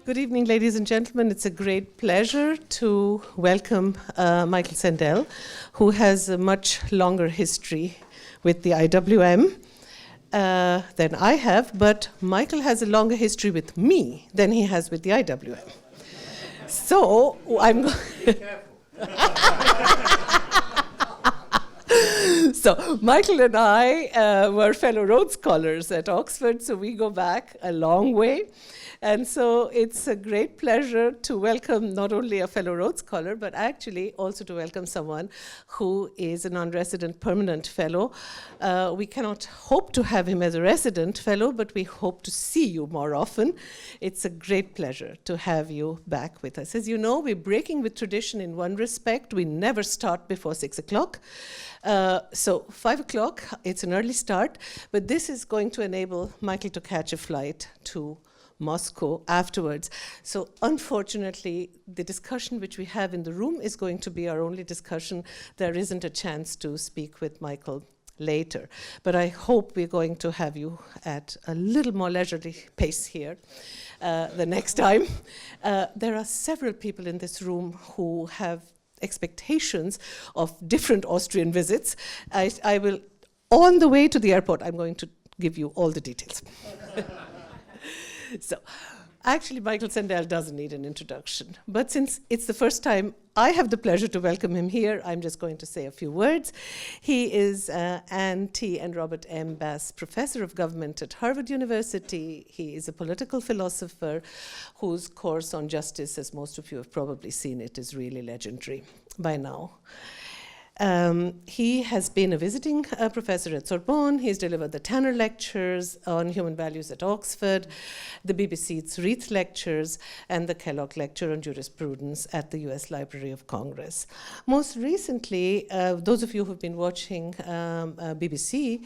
Good evening, ladies and gentlemen. It's a great pleasure to welcome Michael Sandel, who has a much longer history with the IWM than I have, but Michael has a longer history with me than he has with the IWM. So I'm going So Michael and I were fellow Rhodes Scholars at Oxford, so we go back a long way. And so it's a great pleasure to welcome not only a fellow Rhodes Scholar, but actually also to welcome someone who is a non-resident permanent fellow. We cannot hope to have him as a resident fellow, but we hope to see you more often. It's a great pleasure to have you back with us. As you know, we're breaking with tradition in one respect. We never start before 6 o'clock. So 5 o'clock, it's an early start, but this is going to enable Michael to catch a flight to Moscow afterwards. So unfortunately, the discussion which we have in the room is going to be our only discussion. There isn't a chance to speak with Michael later. But I hope we're going to have you at a little more leisurely pace here the next time. There are several people in this room who have expectations of different Austrian visits. I will, on the way to the airport, I'm going to give you all the details. So, actually, Michael Sandel doesn't need an introduction. But since it's the first time I have the pleasure to welcome him here, I'm just going to say a few words. He is Anne T. and Robert M. Bass Professor of Government at Harvard University. He is a political philosopher whose course on justice, as most of you have probably seen it, is really legendary by now. He has been a visiting professor at Sorbonne. He's delivered the Tanner Lectures on Human Values at Oxford, the BBC's Reith Lectures, and the Kellogg Lecture on Jurisprudence at the US Library of Congress. Most recently, those of you who've been watching BBC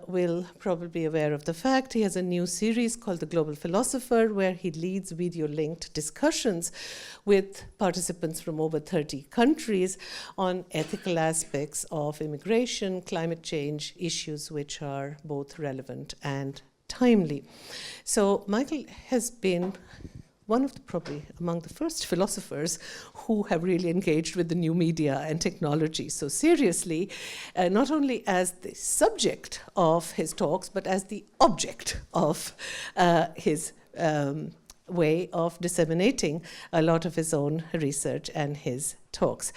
will probably be aware of the fact he has a new series called The Global Philosopher, where he leads video-linked discussions with participants from over 30 countries on ethical aspects of immigration, climate change, issues which are both relevant and timely. So Michael has been one of the, probably among the first philosophers who have really engaged with the new media and technology so seriously, not only as the subject of his talks, but as the object of his way of disseminating a lot of his own research and his talks.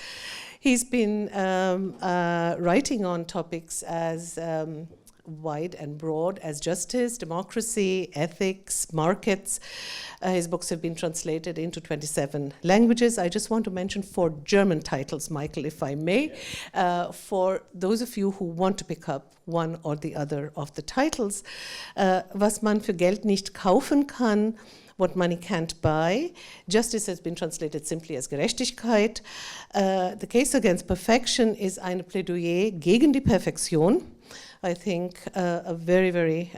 He's been writing on topics as wide and broad as justice, democracy, ethics, markets. His books have been translated into 27 languages. I just want to mention 4 German titles, Michael, if I may, for those of you who want to pick up one or the other of the titles. Was man für Geld nicht kaufen kann, What Money Can't Buy. Justice has been translated simply as Gerechtigkeit. The Case Against Perfection is ein Plädoyer gegen die Perfektion. I think a very, very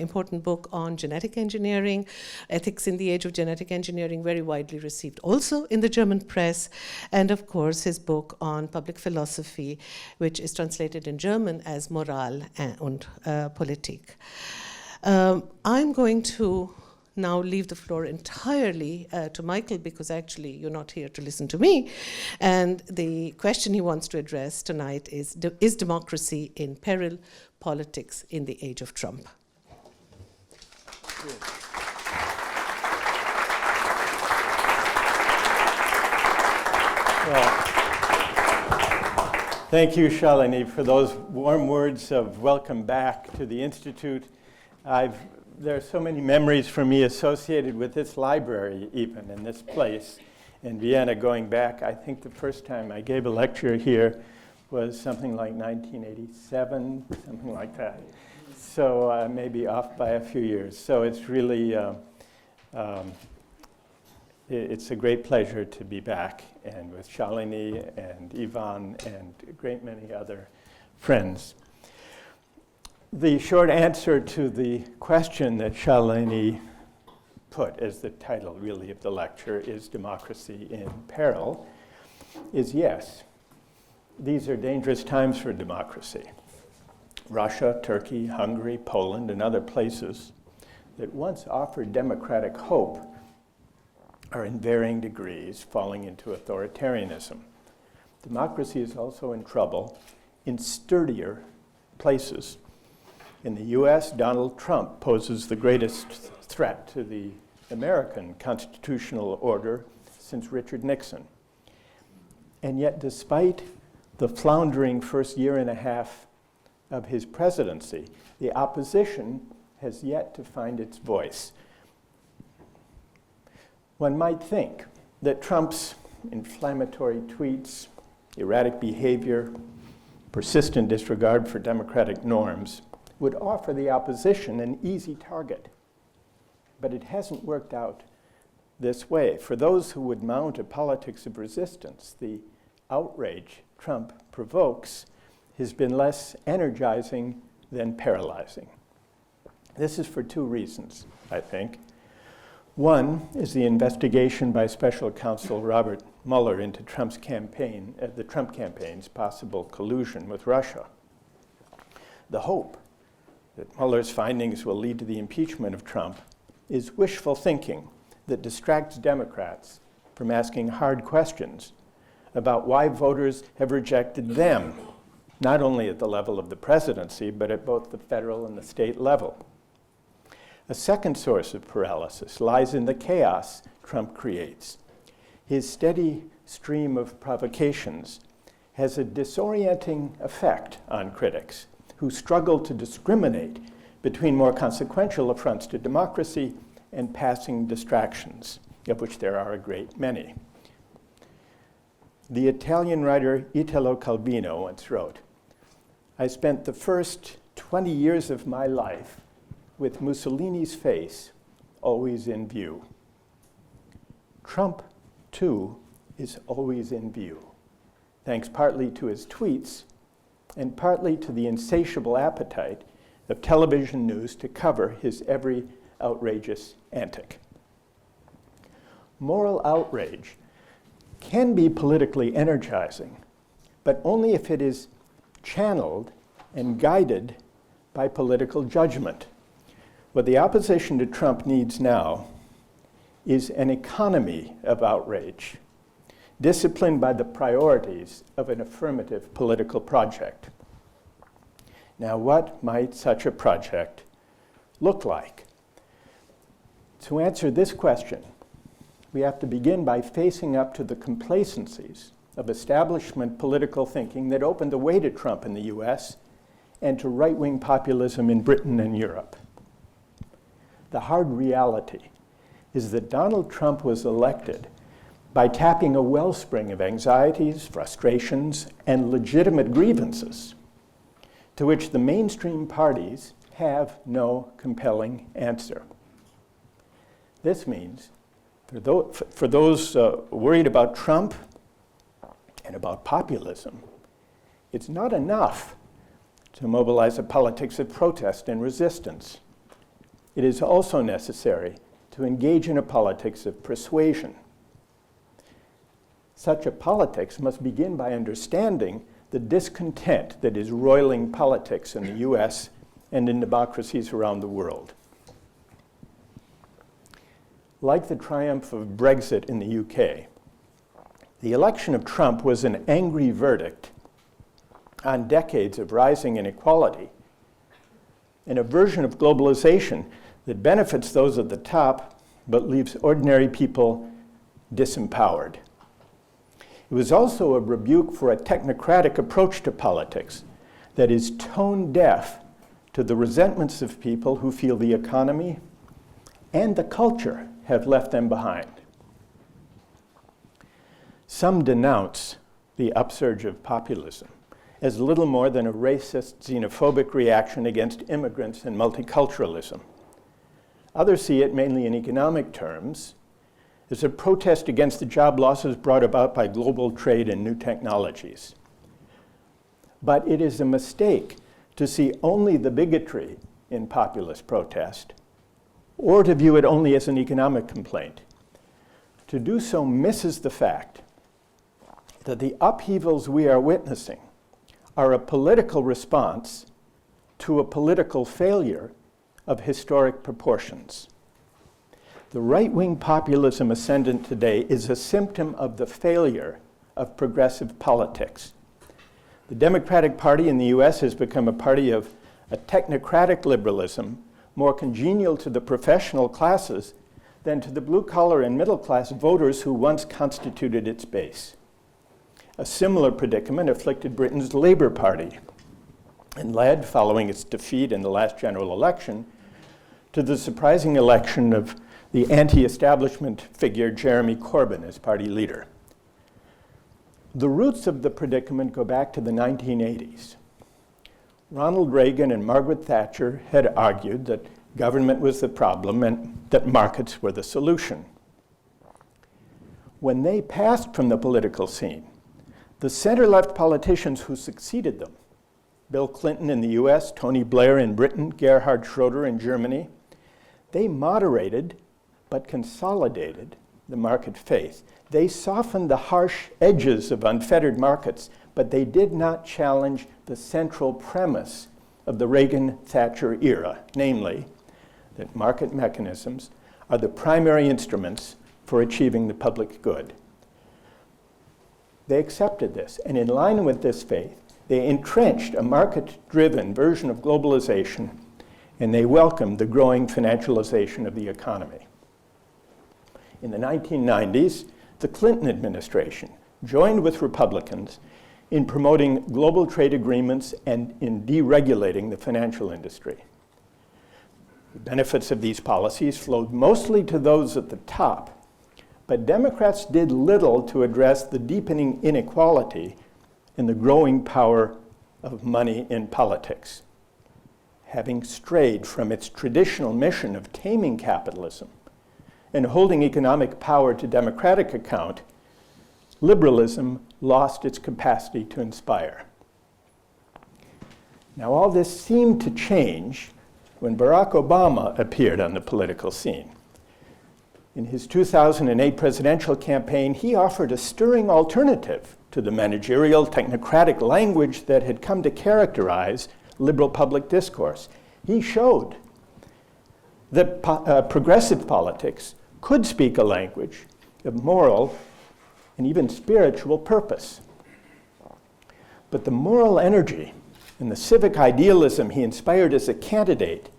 important book on genetic engineering, ethics in the age of genetic engineering, very widely received also in the German press, and of course his book on public philosophy, which is translated in German as Moral und Politik. I'm going to now leave the floor entirely to Michael, because actually you're not here to listen to me. And the question he wants to address tonight is democracy in peril, politics in the age of Trump? Well, thank you, Shalini, for those warm words of welcome back to the Institute. There are so many memories for me associated with this library, even in this place in Vienna, going back. I think the first time I gave a lecture here was something like 1987, something like that. So maybe off by a few years. So it's really, it's a great pleasure to be back, and with Shalini and Ivan and a great many other friends. The short answer to the question that Shalini put as the title, really, of the lecture, is democracy in peril, is yes. These are dangerous times for democracy. Russia, Turkey, Hungary, Poland, and other places that once offered democratic hope are in varying degrees falling into authoritarianism. Democracy is also in trouble in sturdier places. In the US, Donald Trump poses the greatest threat to the American constitutional order since Richard Nixon. And yet, despite the floundering first year and a half of his presidency, the opposition has yet to find its voice. One might think that Trump's inflammatory tweets, erratic behavior, persistent disregard for democratic norms would offer the opposition an easy target. But it hasn't worked out this way. For those who would mount a politics of resistance, the outrage Trump provokes has been less energizing than paralyzing. This is for two reasons, I think. One is the investigation by Special Counsel Robert Mueller into the Trump campaign's possible collusion with Russia. The hope that Mueller's findings will lead to the impeachment of Trump is wishful thinking that distracts Democrats from asking hard questions about why voters have rejected them, not only at the level of the presidency, but at both the federal and the state level. A second source of paralysis lies in the chaos Trump creates. His steady stream of provocations has a disorienting effect on critics who struggle to discriminate between more consequential affronts to democracy and passing distractions, of which there are a great many. The Italian writer Italo Calvino once wrote, "I spent the first 20 years of my life with Mussolini's face always in view." Trump, too, is always in view, thanks partly to his tweets and partly to the insatiable appetite of television news to cover his every outrageous antic. Moral outrage can be politically energizing, but only if it is channeled and guided by political judgment. What the opposition to Trump needs now is an economy of outrage, disciplined by the priorities of an affirmative political project. Now, what might such a project look like? To answer this question, we have to begin by facing up to the complacencies of establishment political thinking that opened the way to Trump in the US and to right-wing populism in Britain and Europe. The hard reality is that Donald Trump was elected by tapping a wellspring of anxieties, frustrations, and legitimate grievances to which the mainstream parties have no compelling answer. This means for those worried about Trump and about populism, it's not enough to mobilize a politics of protest and resistance. It is also necessary to engage in a politics of persuasion. Such a politics must begin by understanding the discontent that is roiling politics in the US and in democracies around the world. Like the triumph of Brexit in the UK, the election of Trump was an angry verdict on decades of rising inequality and a version of globalization that benefits those at the top but leaves ordinary people disempowered. It was also a rebuke for a technocratic approach to politics that is tone deaf to the resentments of people who feel the economy and the culture have left them behind. Some denounce the upsurge of populism as little more than a racist, xenophobic reaction against immigrants and multiculturalism. Others see it mainly in economic terms as a protest against the job losses brought about by global trade and new technologies. But it is a mistake to see only the bigotry in populist protest or to view it only as an economic complaint. To do so misses the fact that the upheavals we are witnessing are a political response to a political failure of historic proportions. The right-wing populism ascendant today is a symptom of the failure of progressive politics. The Democratic Party in the US has become a party of a technocratic liberalism more congenial to the professional classes than to the blue-collar and middle-class voters who once constituted its base. A similar predicament afflicted Britain's Labour Party and led, following its defeat in the last general election, to the surprising election of the anti-establishment figure Jeremy Corbyn as party leader. The roots of the predicament go back to the 1980s. Ronald Reagan and Margaret Thatcher had argued that government was the problem and that markets were the solution. When they passed from the political scene, the center-left politicians who succeeded them, Bill Clinton in the US, Tony Blair in Britain, Gerhard Schroeder in Germany, they moderated but consolidated the market faith. They softened the harsh edges of unfettered markets, but they did not challenge the central premise of the Reagan-Thatcher era, namely that market mechanisms are the primary instruments for achieving the public good. They accepted this, and in line with this faith, they entrenched a market-driven version of globalization, and they welcomed the growing financialization of the economy. In the 1990s, the Clinton administration joined with Republicans in promoting global trade agreements and in deregulating the financial industry. The benefits of these policies flowed mostly to those at the top, but Democrats did little to address the deepening inequality and the growing power of money in politics. Having strayed from its traditional mission of taming capitalism and holding economic power to democratic account, liberalism lost its capacity to inspire. Now, all this seemed to change when Barack Obama appeared on the political scene. In his 2008 presidential campaign, he offered a stirring alternative to the managerial, technocratic language that had come to characterize liberal public discourse. He showed that progressive politics could speak a language of moral and even spiritual purpose. But the moral energy and the civic idealism he inspired as a candidate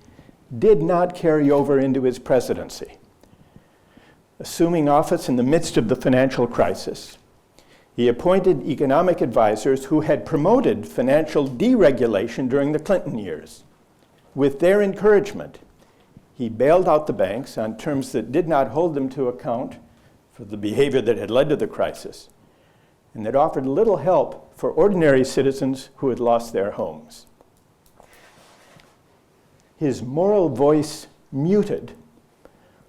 did not carry over into his presidency. Assuming office in the midst of the financial crisis, he appointed economic advisors who had promoted financial deregulation during the Clinton years. With their encouragement, he bailed out the banks on terms that did not hold them to account for the behavior that had led to the crisis, and that offered little help for ordinary citizens who had lost their homes. His moral voice muted,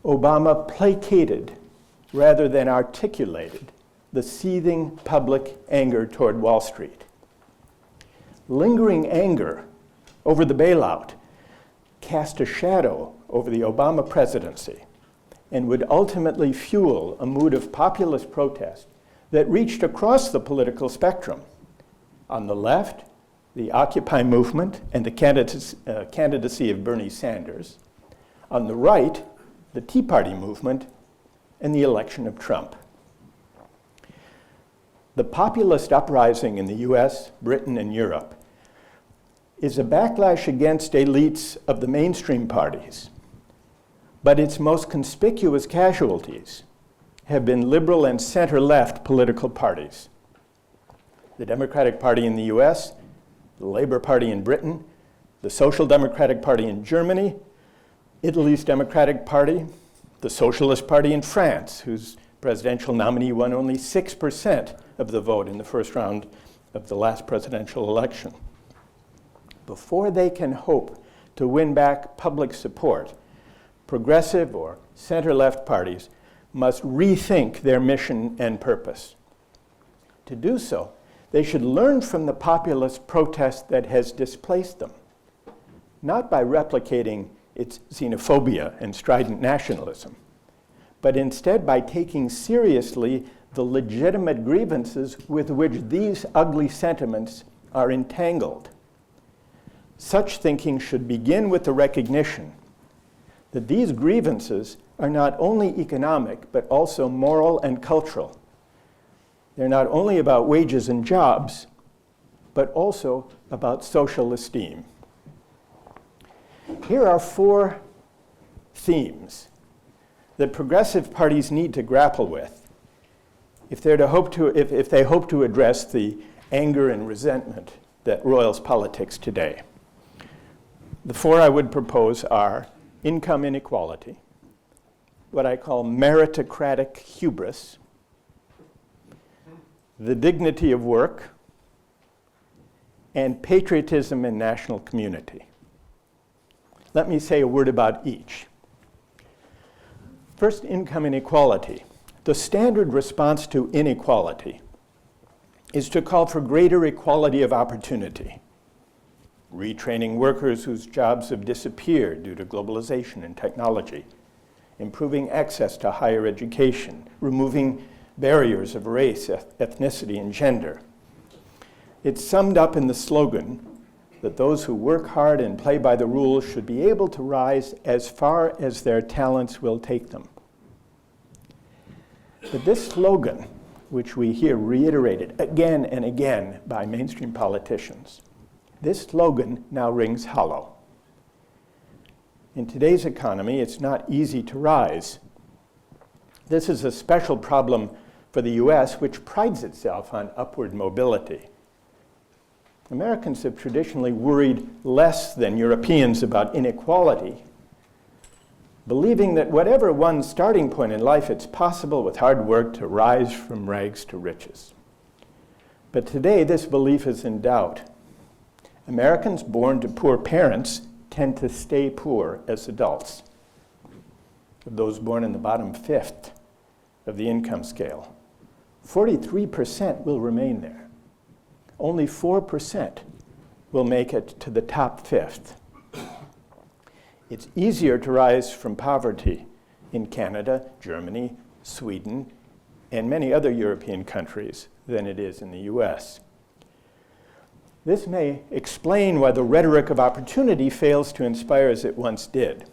Obama placated rather than articulated the seething public anger toward Wall Street. Lingering anger over the bailout cast a shadow over the Obama presidency and would ultimately fuel a mood of populist protest that reached across the political spectrum. On the left, the Occupy movement and the candidacy of Bernie Sanders. On the right, the Tea Party movement and the election of Trump. The populist uprising in the US, Britain, and Europe is a backlash against elites of the mainstream parties, but its most conspicuous casualties have been liberal and center-left political parties. The Democratic Party in the US, the Labour Party in Britain, the Social Democratic Party in Germany, Italy's Democratic Party, the Socialist Party in France, whose presidential nominee won only 6% of the vote in the first round of the last presidential election. Before they can hope to win back public support, progressive or center-left parties must rethink their mission and purpose. To do so, they should learn from the populist protest that has displaced them, not by replicating its xenophobia and strident nationalism, but instead by taking seriously the legitimate grievances with which these ugly sentiments are entangled. Such thinking should begin with the recognition that these grievances are not only economic, but also moral and cultural. They're not only about wages and jobs, but also about social esteem. Here are 4 themes that progressive parties need to grapple with if they hope to address the anger and resentment that roils politics today. The 4 I would propose are income inequality, what I call meritocratic hubris, the dignity of work, and patriotism and national community. Let me say a word about each. First, income inequality. The standard response to inequality is to call for greater equality of opportunity, retraining workers whose jobs have disappeared due to globalization and technology, improving access to higher education, removing barriers of race, ethnicity, and gender. It's summed up in the slogan that those who work hard and play by the rules should be able to rise as far as their talents will take them. But this slogan, which we hear reiterated again and again by mainstream politicians, this slogan now rings hollow. In today's economy, it's not easy to rise. This is a special problem for the US, which prides itself on upward mobility. Americans have traditionally worried less than Europeans about inequality, believing that whatever one's starting point in life, it's possible with hard work to rise from rags to riches. But today, this belief is in doubt. Americans born to poor parents tend to stay poor as adults. Of those born in the bottom 5th of the income scale, 43% will remain there. Only 4% will make it to the top 5th. It's easier to rise from poverty in Canada, Germany, Sweden, and many other European countries than it is in the US. This may explain why the rhetoric of opportunity fails to inspire as it once did.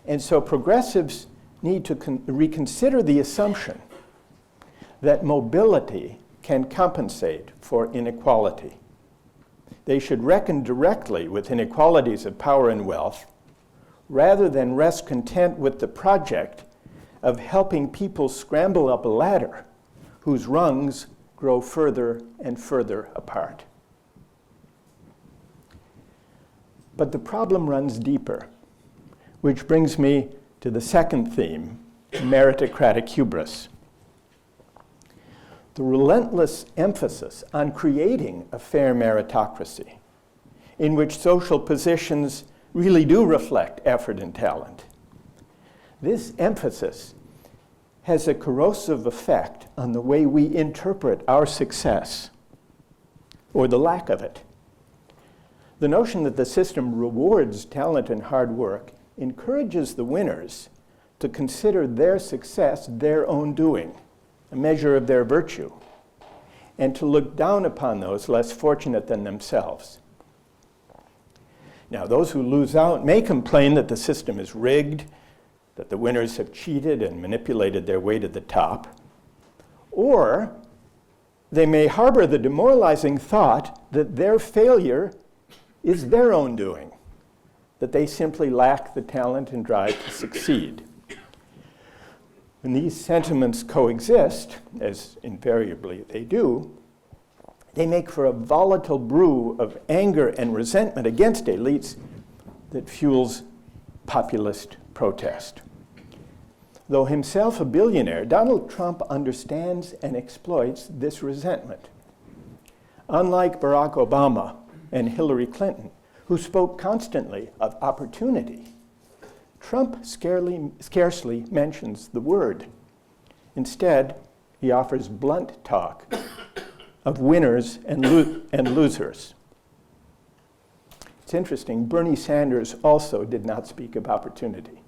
And so progressives need to reconsider the assumption that mobility can compensate for inequality. They should reckon directly with inequalities of power and wealth, rather than rest content with the project of helping people scramble up a ladder whose rungs grow further and further apart. But the problem runs deeper, which brings me to the second theme, meritocratic hubris. The relentless emphasis on creating a fair meritocracy in which social positions really do reflect effort and talent. This emphasis has a corrosive effect on the way we interpret our success, or the lack of it. The notion that the system rewards talent and hard work encourages the winners to consider their success their own doing, a measure of their virtue, and to look down upon those less fortunate than themselves. Now, those who lose out may complain that the system is rigged, that the winners have cheated and manipulated their way to the top, or they may harbor the demoralizing thought that their failure is their own doing, that they simply lack the talent and drive to succeed. When these sentiments coexist, as invariably they do, they make for a volatile brew of anger and resentment against elites that fuels populist protest. Though himself a billionaire, Donald Trump understands and exploits this resentment. Unlike Barack Obama and Hillary Clinton, who spoke constantly of opportunity, Trump scarcely mentions the word. Instead, he offers blunt talk of winners and losers. It's interesting, Bernie Sanders also did not speak of opportunity.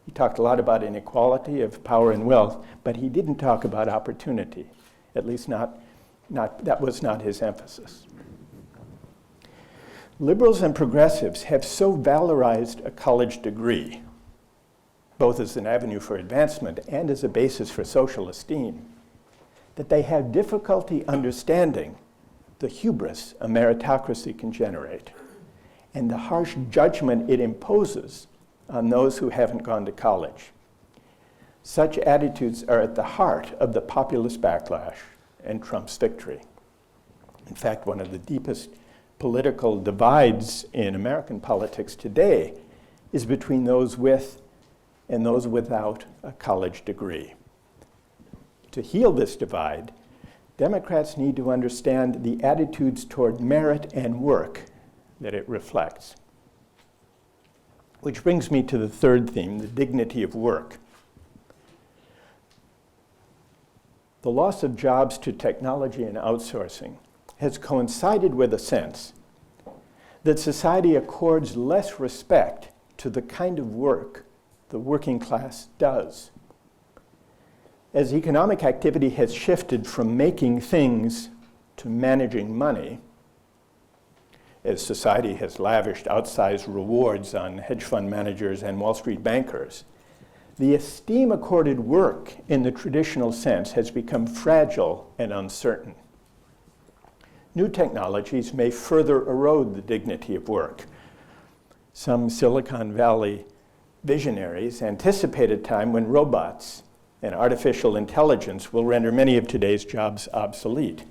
He talked a lot about inequality of power and wealth, but he didn't talk about opportunity. At least that was not his emphasis. Liberals and progressives have so valorized a college degree, both as an avenue for advancement and as a basis for social esteem, that they have difficulty understanding the hubris a meritocracy can generate and the harsh judgment it imposes on those who haven't gone to college. Such attitudes are at the heart of the populist backlash and Trump's victory. In fact, one of the deepest political divides in American politics today is between those with and those without a college degree. To heal this divide, Democrats need to understand the attitudes toward merit and work that it reflects. Which brings me to the third theme, the dignity of work. The loss of jobs to technology and outsourcing has coincided with a sense that society accords less respect to the kind of work the working class does. As economic activity has shifted from making things to managing money, as society has lavished outsized rewards on hedge fund managers and Wall Street bankers, the esteem accorded work in the traditional sense has become fragile and uncertain. New technologies may further erode the dignity of work. Some Silicon Valley visionaries anticipate a time when robots and artificial intelligence will render many of today's jobs obsolete.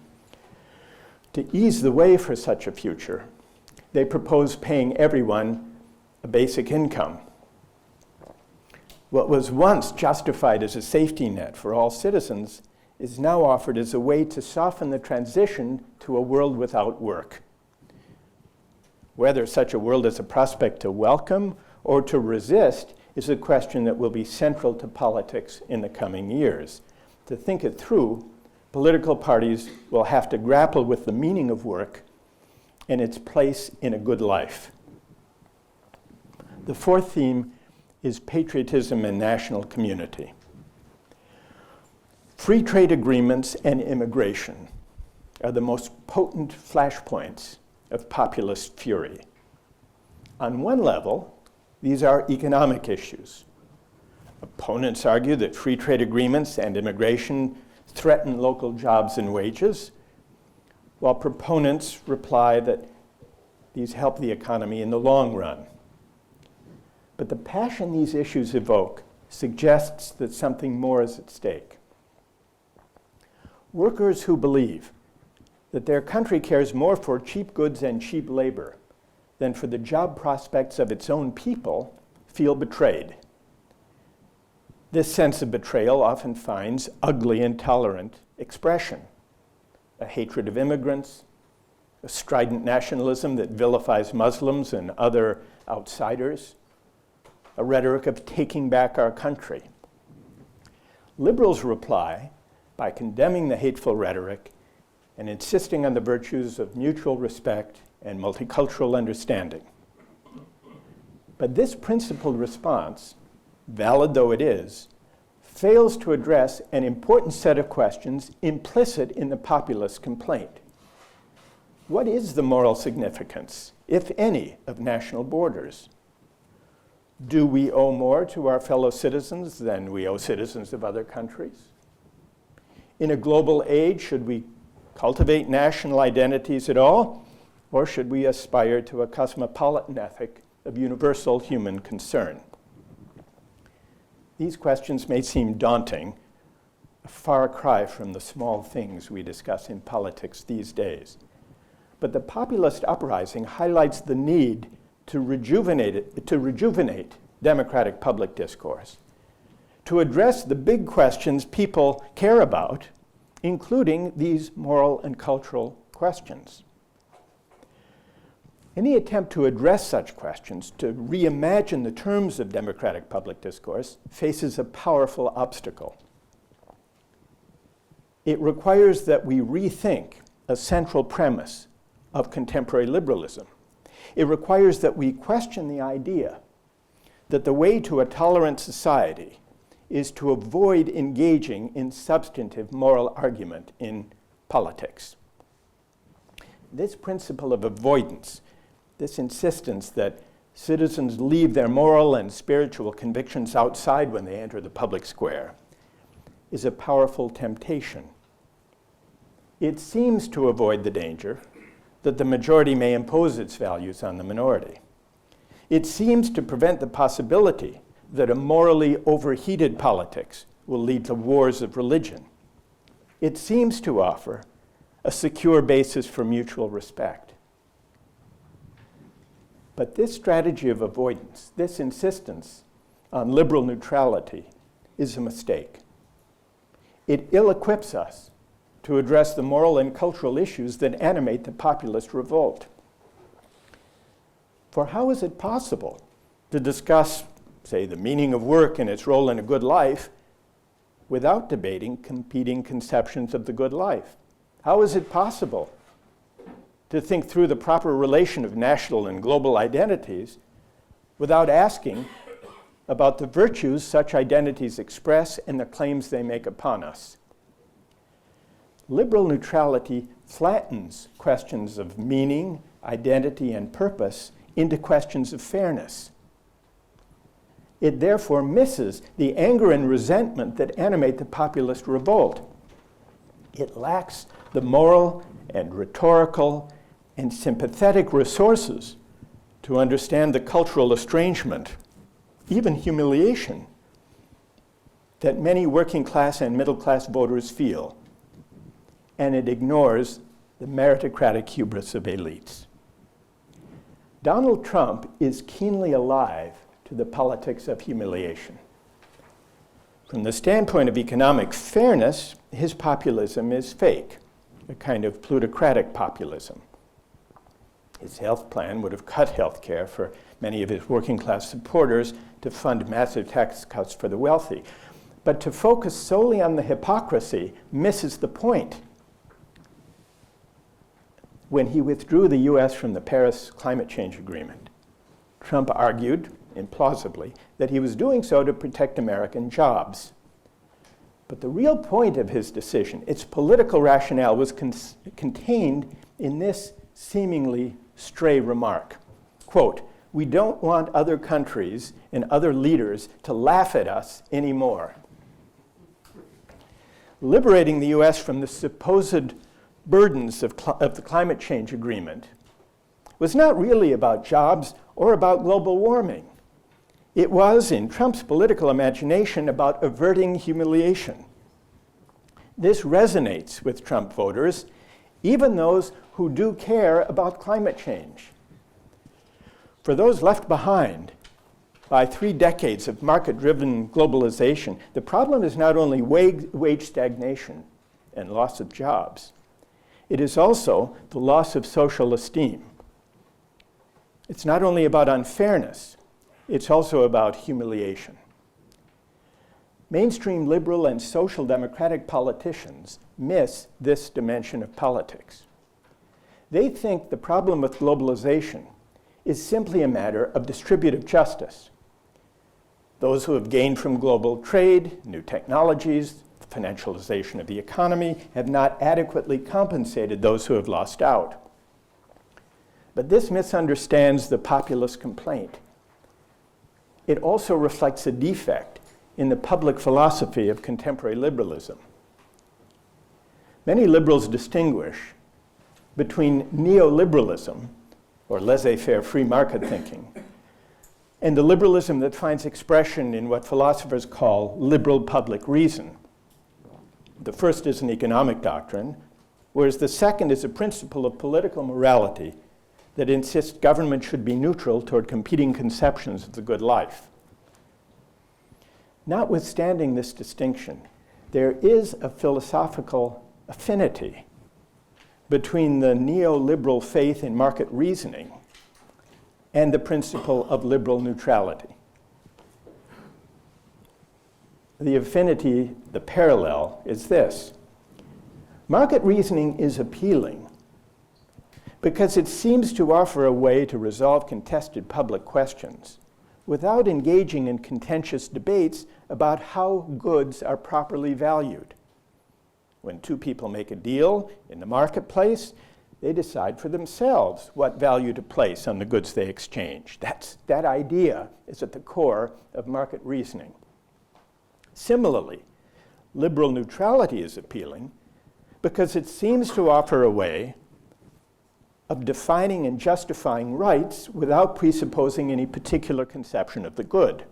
To ease the way for such a future, they propose paying everyone a basic income. What was once justified as a safety net for all citizens is now offered as a way to soften the transition to a world without work. Whether such a world is a prospect to welcome or to resist is a question that will be central to politics in the coming years. To think it through, political parties will have to grapple with the meaning of work and its place in a good life. The fourth theme is patriotism and national community. Free trade agreements and immigration are the most potent flashpoints of populist fury. On one level, these are economic issues. Opponents argue that free trade agreements and immigration threaten local jobs and wages, while proponents reply that these help the economy in the long run. But the passion these issues evoke suggests that something more is at stake. Workers who believe that their country cares more for cheap goods and cheap labor than for the job prospects of its own people feel betrayed. This sense of betrayal often finds ugly, intolerant expression. A hatred of immigrants, a strident nationalism that vilifies Muslims and other outsiders, a rhetoric of taking back our country. Liberals reply by condemning the hateful rhetoric and insisting on the virtues of mutual respect and multicultural understanding. But this principled response, valid though it is, fails to address an important set of questions implicit in the populist complaint. What is the moral significance, if any, of national borders? Do we owe more to our fellow citizens than we owe citizens of other countries? In a global age, should we cultivate national identities at all, or should we aspire to a cosmopolitan ethic of universal human concern? These questions may seem daunting, a far cry from the small things we discuss in politics these days. But the populist uprising highlights the need to rejuvenate democratic public discourse, to address the big questions people care about, including these moral and cultural questions. Any attempt to address such questions, to reimagine the terms of democratic public discourse, faces a powerful obstacle. It requires that we rethink a central premise of contemporary liberalism. It requires that we question the idea that the way to a tolerant society is to avoid engaging in substantive moral argument in politics. This principle of avoidance this insistence that citizens leave their moral and spiritual convictions outside when they enter the public square, is a powerful temptation. It seems to avoid the danger that the majority may impose its values on the minority. It seems to prevent the possibility that a morally overheated politics will lead to wars of religion. It seems to offer a secure basis for mutual respect. But this strategy of avoidance, this insistence on liberal neutrality, is a mistake. It ill-equips us to address the moral and cultural issues that animate the populist revolt. For how is it possible to discuss, say, the meaning of work and its role in a good life without debating competing conceptions of the good life? How is it possible to think through the proper relation of national and global identities without asking about the virtues such identities express and the claims they make upon us? Liberal neutrality flattens questions of meaning, identity, and purpose into questions of fairness. It therefore misses the anger and resentment that animate the populist revolt. It lacks the moral and rhetorical and sympathetic resources to understand the cultural estrangement, even humiliation, that many working class and middle class voters feel. And it ignores the meritocratic hubris of elites. Donald Trump is keenly alive to the politics of humiliation. From the standpoint of economic fairness, his populism is fake, a kind of plutocratic populism. His health plan would have cut health care for many of his working class supporters to fund massive tax cuts for the wealthy. But to focus solely on the hypocrisy misses the point. When he withdrew the US from the Paris climate change agreement, Trump argued, implausibly, that he was doing so to protect American jobs. But the real point of his decision, its political rationale, was contained in this seemingly stray remark. Quote, "We don't want other countries and other leaders to laugh at us anymore." Liberating the US from the supposed burdens of the climate change agreement was not really about jobs or about global warming. It was, in Trump's political imagination, about averting humiliation. This resonates with Trump voters, even those who do care about climate change. For those left behind by 3 decades of market-driven globalization, the problem is not only wage stagnation and loss of jobs, it is also the loss of social esteem. It's not only about unfairness, it's also about humiliation. Mainstream liberal and social democratic politicians miss this dimension of politics. They think the problem with globalization is simply a matter of distributive justice. Those who have gained from global trade, new technologies, financialization of the economy, have not adequately compensated those who have lost out. But this misunderstands the populist complaint. It also reflects a defect in the public philosophy of contemporary liberalism. Many liberals distinguish between neoliberalism, or laissez-faire free market thinking, and the liberalism that finds expression in what philosophers call liberal public reason. The first is an economic doctrine, whereas the second is a principle of political morality that insists government should be neutral toward competing conceptions of the good life. Notwithstanding this distinction, there is a philosophical affinity between the neoliberal faith in market reasoning and the principle of liberal neutrality. The affinity, the parallel, is this. Market reasoning is appealing because it seems to offer a way to resolve contested public questions without engaging in contentious debates about how goods are properly valued. When 2 people make a deal in the marketplace, They decide for themselves what value to place on the goods they exchange. That idea is at the core of market reasoning. Similarly, liberal neutrality is appealing because it seems to offer a way of defining and justifying rights without presupposing any particular conception of the good.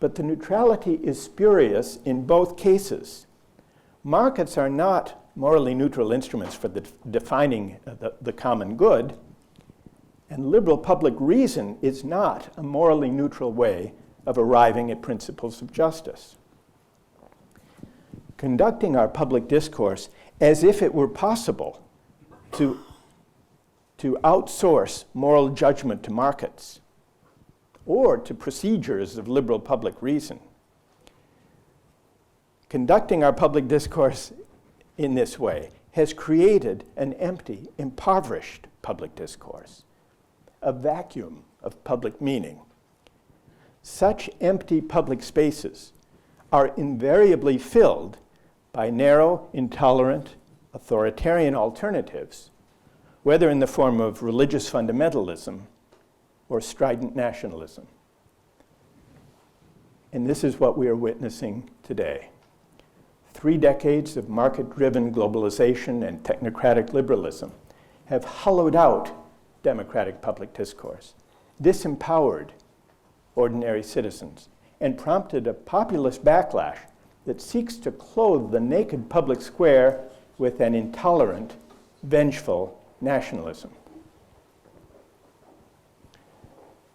But the neutrality is spurious in both cases. Markets are not morally neutral instruments for defining the common good, and liberal public reason is not a morally neutral way of arriving at principles of justice. Conducting our public discourse as if it were possible to outsource moral judgment to markets or to procedures of liberal public reason. Conducting our public discourse in this way has created an empty, impoverished public discourse, a vacuum of public meaning. Such empty public spaces are invariably filled by narrow, intolerant, authoritarian alternatives, whether in the form of religious fundamentalism or strident nationalism. And this is what we are witnessing today. 3 decades of market-driven globalization and technocratic liberalism have hollowed out democratic public discourse, disempowered ordinary citizens, and prompted a populist backlash that seeks to clothe the naked public square with an intolerant, vengeful nationalism.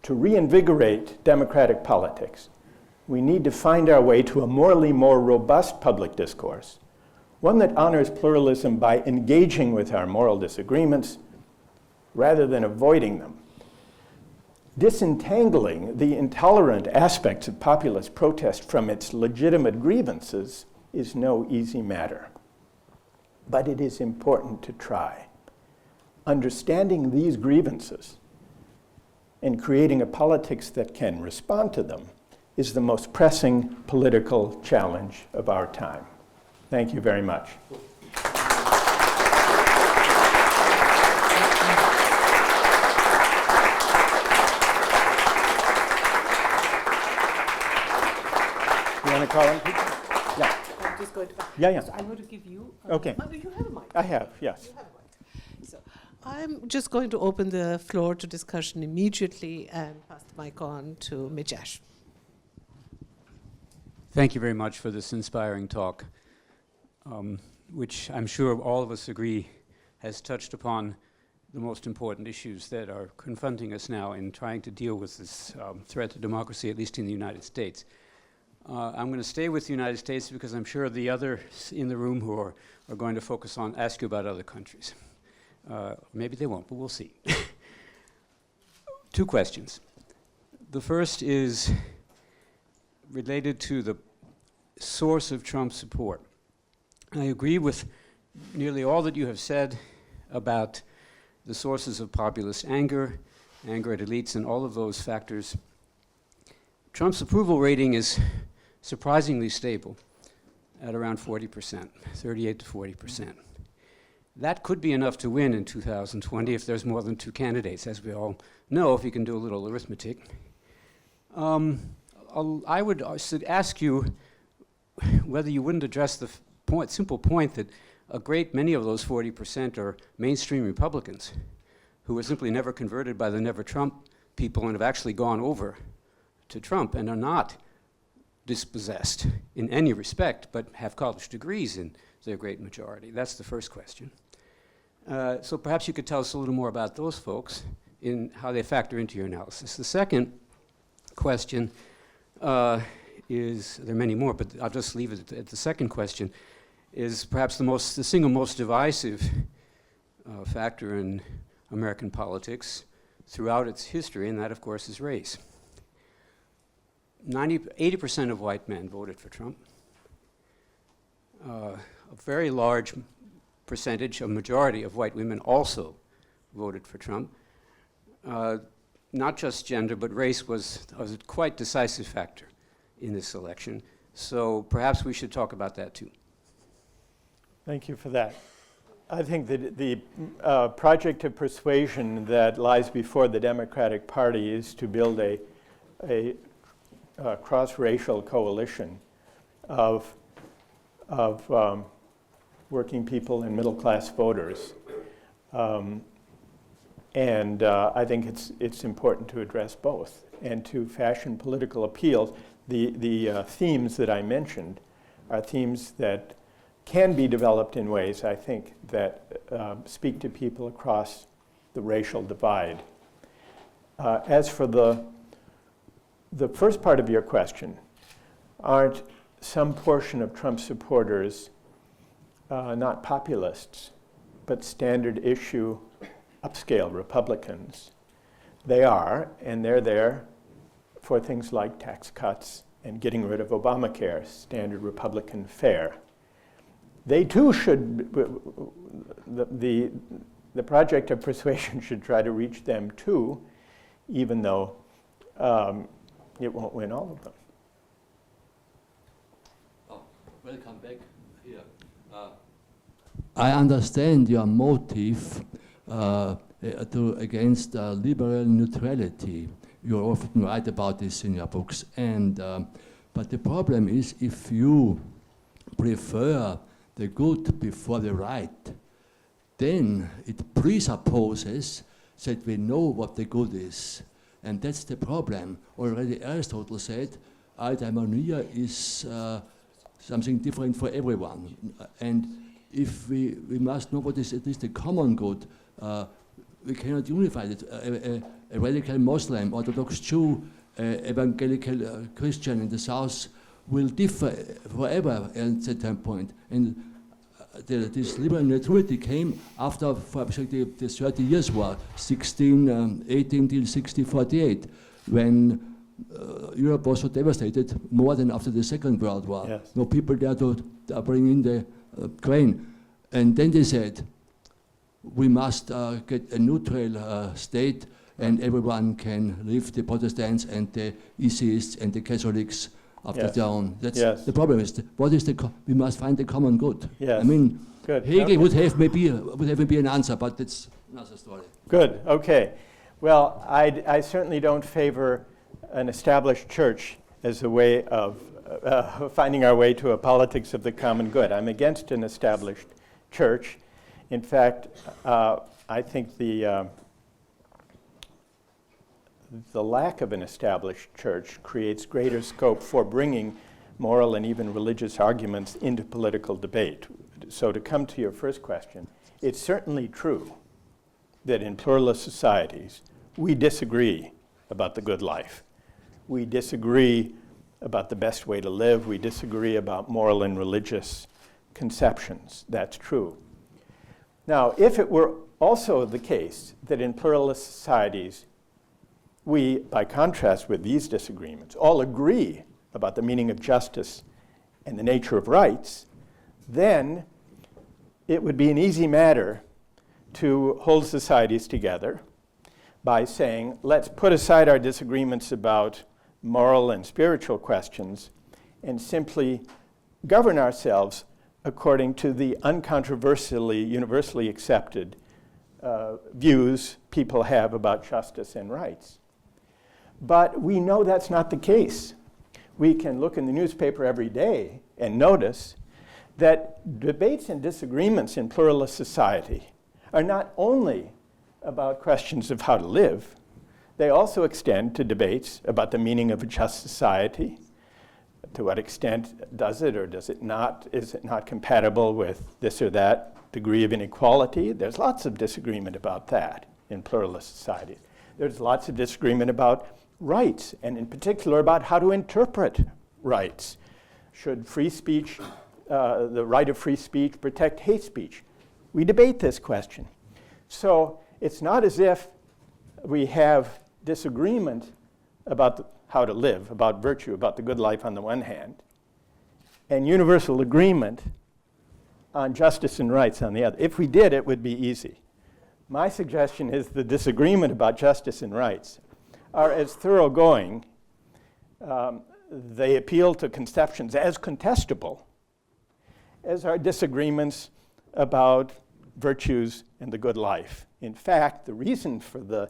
To reinvigorate democratic politics, we need to find our way to a morally more robust public discourse, one that honors pluralism by engaging with our moral disagreements rather than avoiding them. Disentangling the intolerant aspects of populist protest from its legitimate grievances is no easy matter. But it is important to try. Understanding these grievances and creating a politics that can respond to them is the most pressing political challenge of our time. Thank you very much. You want to call in people? Yeah. I'm just going to. Yeah. So I'm going to give you. Okay. You have a mic. I have, yes. You have a mic. So I'm just going to open the floor to discussion immediately and pass the mic on to Mijash. Thank you very much for this inspiring talk, which I'm sure all of us agree has touched upon the most important issues that are confronting us now in trying to deal with this threat to democracy, at least in the United States. I'm going to stay with the United States because I'm sure the others in the room who are going to ask you about other countries. Maybe they won't, but we'll see. 2 questions. The first is related to the source of Trump's support. I agree with nearly all that you have said about the sources of populist anger at elites, and all of those factors. Trump's approval rating is surprisingly stable at around 40%, 38 to 40%. That could be enough to win in 2020 if there's more than 2 candidates, as we all know, if you can do a little arithmetic. I would ask you whether you wouldn't address the simple point that a great many of those 40% are mainstream Republicans who were simply never converted by the Never Trump people and have actually gone over to Trump and are not dispossessed in any respect, but have college degrees in their great majority. That's the first question. So perhaps you could tell us a little more about those folks in how they factor into your analysis. The second question there are many more, but I'll just leave it at the second question, is perhaps the single most divisive factor in American politics throughout its history, and that, of course, is race. 80% of white men voted for Trump. A very large percentage, a majority of white women also voted for Trump. Not just gender, but race was a quite decisive factor in this election. So perhaps we should talk about that too. Thank you for that. I think that the project of persuasion that lies before the Democratic Party is to build a cross-racial coalition of working people and middle-class voters. And I think it's important to address both and to fashion political appeals. The themes that I mentioned are themes that can be developed in ways, I think, that speak to people across the racial divide. As for the first part of your question, aren't some portion of Trump supporters not populists, but standard issue upscale Republicans? They are, and they're there for things like tax cuts and getting rid of Obamacare, standard Republican fare. They too should, the project of persuasion should try to reach them too, even though it won't win all of them. Oh, welcome back here. I understand your motive against liberal neutrality. You often write about this in your books, and but the problem is if you prefer the good before the right, then it presupposes that we know what the good is. And that's the problem. Already Aristotle said, eudaimonia is something different for everyone. And if we must know what is at least the common good, we cannot unify it. A radical Muslim, Orthodox Jew, evangelical Christian in the South will differ forever at a certain point. And this liberal neutrality came after, for example, the 30 Years' War, 1618 till 1648, when Europe was so devastated, more than after the Second World War. Yes. No people there to bring in the grain. And then they said, we must get a neutral state, and everyone can live, the Protestants and the atheists and the Catholics after their own. That's the problem. Is what is we must find the common good. Yes. I mean, Good. Hegel Okay. would have maybe an answer, but that's another story. Good, okay. Well, I certainly don't favor an established church as a way of finding our way to a politics of the common good. I'm against an established church. In fact, I think the lack of an established church creates greater scope for bringing moral and even religious arguments into political debate. So to come to your first question, it's certainly true that in pluralist societies, we disagree about the good life. We disagree about the best way to live. We disagree about moral and religious conceptions. That's true. Now, if it were also the case that in pluralist societies, we, by contrast with these disagreements, all agree about the meaning of justice and the nature of rights, then it would be an easy matter to hold societies together by saying, let's put aside our disagreements about moral and spiritual questions and simply govern ourselves according to the uncontroversially, universally accepted views people have about justice and rights. But we know that's not the case. We can look in the newspaper every day and notice that debates and disagreements in pluralist society are not only about questions of how to live, they also extend to debates about the meaning of a just society. To what extent does it or does it not? Is it not compatible with this or that degree of inequality? There's lots of disagreement about that in pluralist societies. There's lots of disagreement about rights, and in particular about how to interpret rights. Should free speech, the right of free speech, protect hate speech? We debate this question. So it's not as if we have disagreement about how to live, about virtue, about the good life on the one hand, and universal agreement on justice and rights on the other. If we did, it would be easy. My suggestion is the disagreement about justice and rights are as thoroughgoing. They appeal to conceptions as contestable as our disagreements about virtues and the good life. In fact, the reason for the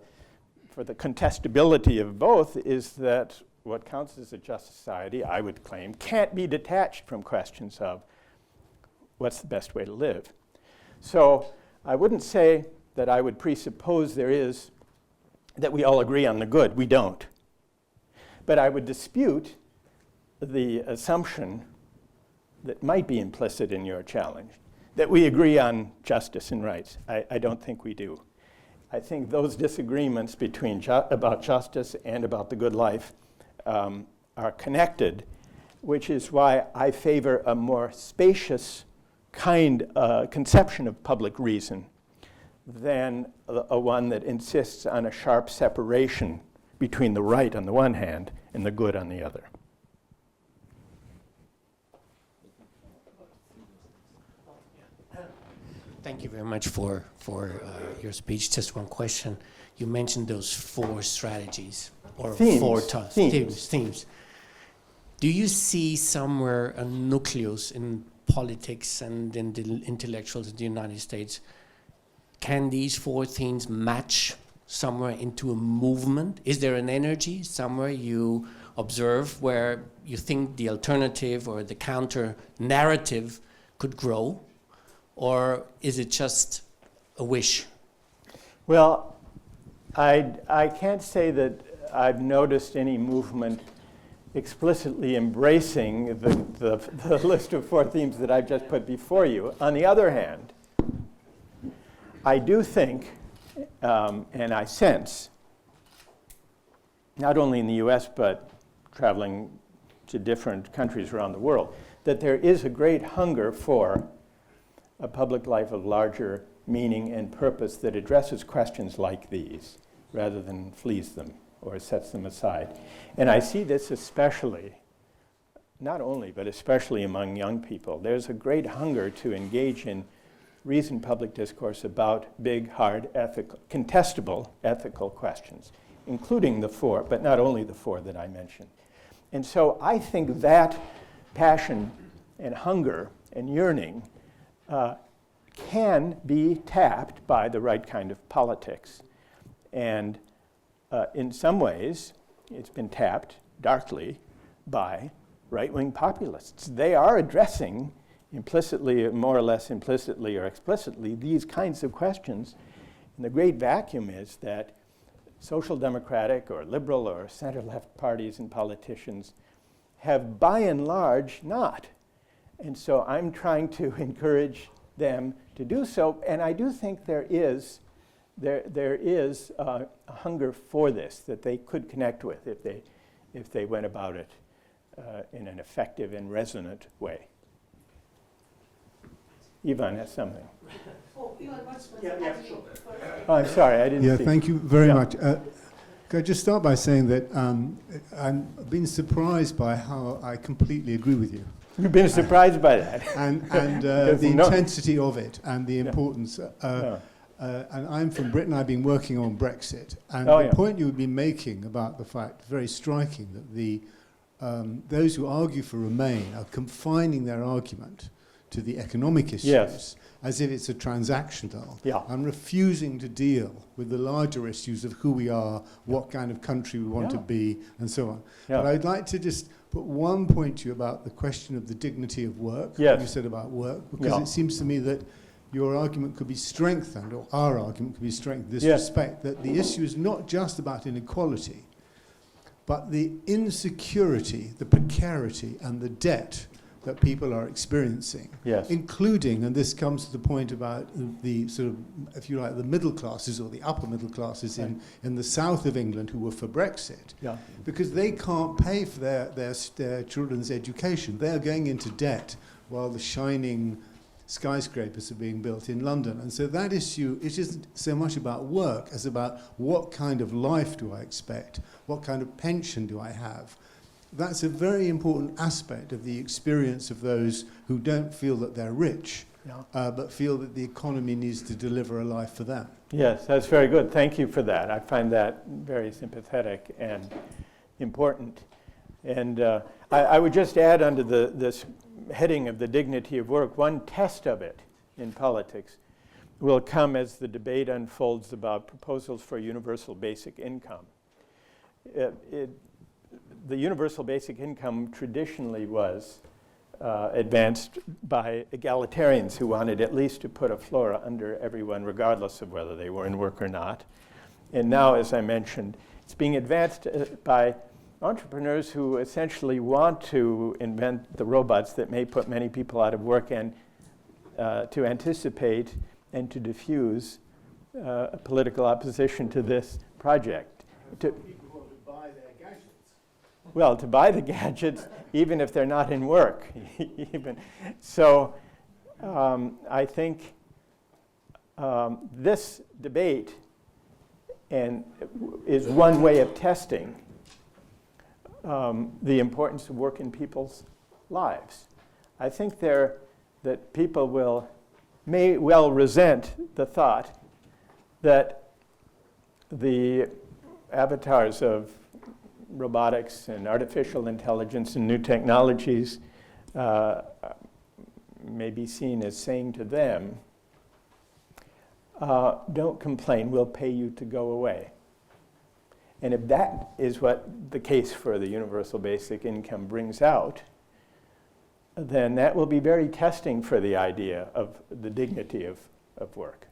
contestability of both is that what counts as a just society, I would claim, can't be detached from questions of what's the best way to live. So I wouldn't say that I would presuppose that we all agree on the good. We don't. But I would dispute the assumption that might be implicit in your challenge, that we agree on justice and rights. I don't think we do. I think those disagreements between about justice and about the good life are connected, which is why I favor a more spacious conception of public reason than a one that insists on a sharp separation between the right on the one hand and the good on the other. Thank you very much for your speech. Just one question. You mentioned those 4 strategies or themes. 4 themes. Do you see somewhere a nucleus in politics and in the intellectuals in the United States? Can these 4 themes match somewhere into a movement? Is there an energy somewhere you observe where you think the alternative or the counter narrative could grow? Or is it just a wish? Well, I can't say that I've noticed any movement explicitly embracing the list of 4 themes that I've just put before you. On the other hand, I do think, and I sense, not only in the US, but traveling to different countries around the world, that there is a great hunger for a public life of larger meaning and purpose that addresses questions like these, rather than flees them or sets them aside. And I see this especially, not only, but especially among young people. There's a great hunger to engage in reasoned public discourse about big, hard, contestable ethical questions, including the 4, but not only the 4 that I mentioned. And so I think that passion and hunger and yearning can be tapped by the right kind of politics. And in some ways, it's been tapped darkly by right-wing populists. They are addressing implicitly, more or less implicitly or explicitly, these kinds of questions. And the great vacuum is that social democratic or liberal or center-left parties and politicians have by and large not. And so I'm trying to encourage them to do so, and I do think there is a hunger for this that they could connect with if they went about it in an effective and resonant way. Ivan has something. Oh, I'm sorry, I didn't see. Yeah, thank you very much. Could I just start by saying that I've been surprised by how I completely agree with you. You've been surprised by that. And the intensity of it and the importance. And I'm from Britain, I've been working on Brexit. And the point you've been making about the fact, very striking, that those who argue for Remain are confining their argument to the economic issues as if it's a transactional, and refusing to deal with the larger issues of who we are, what kind of country we want to be, and so on. But I'd like to just put one point to you about the question of the dignity of work, what you said about work, because it seems to me that your argument could be strengthened, or our argument could be strengthened in this respect, that the issue is not just about inequality, but the insecurity, the precarity, and the debt that people are experiencing, including, and this comes to the point about the sort of, if you like, the middle classes or the upper middle classes in the south of England who were for Brexit, because they can't pay for their children's education. They're going into debt while the shining skyscrapers are being built in London. And so that issue, it isn't so much about work as about what kind of life do I expect, what kind of pension do I have. That's a very important aspect of the experience of those who don't feel that they're rich, but feel that the economy needs to deliver a life for them. Yes, that's very good. Thank you for that. I find that very sympathetic and important. And I would just add under this heading of the dignity of work, one test of it in politics will come as the debate unfolds about proposals for universal basic income. The universal basic income traditionally was advanced by egalitarians who wanted at least to put a floor under everyone, regardless of whether they were in work or not. And now, as I mentioned, it's being advanced by entrepreneurs who essentially want to invent the robots that may put many people out of work, and to anticipate and to diffuse a political opposition to this project. People want to buy their gadgets. Well, to buy the gadgets, even if they're not in work. So I think this debate is one way of testing the importance of work in people's lives. I think that people may well resent the thought that the avatars of robotics and artificial intelligence and new technologies may be seen as saying to them, don't complain, we'll pay you to go away. And if that is what the case for the universal basic income brings out, then that will be very testing for the idea of the dignity of work.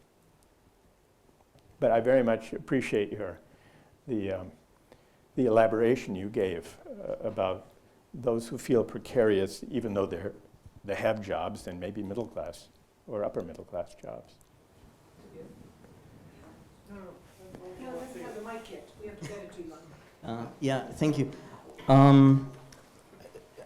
But I very much appreciate the elaboration you gave about those who feel precarious, even though they have jobs, and maybe middle class or upper middle class jobs. No, let's have the mic yet. We have to get it to you. Yeah, thank you.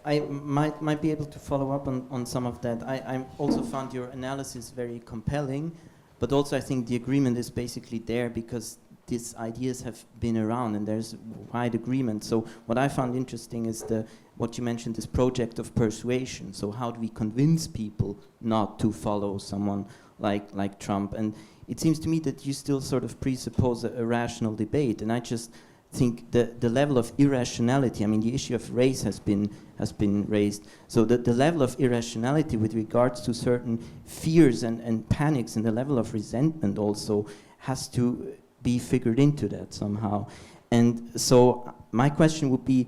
I might be able to follow up on some of that. I also found your analysis very compelling, but also I think the agreement is basically there because these ideas have been around and there's wide agreement. So what I found interesting is what you mentioned, this project of persuasion. So how do we convince people not to follow someone like Trump? And it seems to me that you still sort of presuppose a rational debate, and I just think the level of irrationality, I mean, the issue of race has been raised. So the level of irrationality with regards to certain fears and panics, and the level of resentment also has to be figured into that somehow. And so my question would be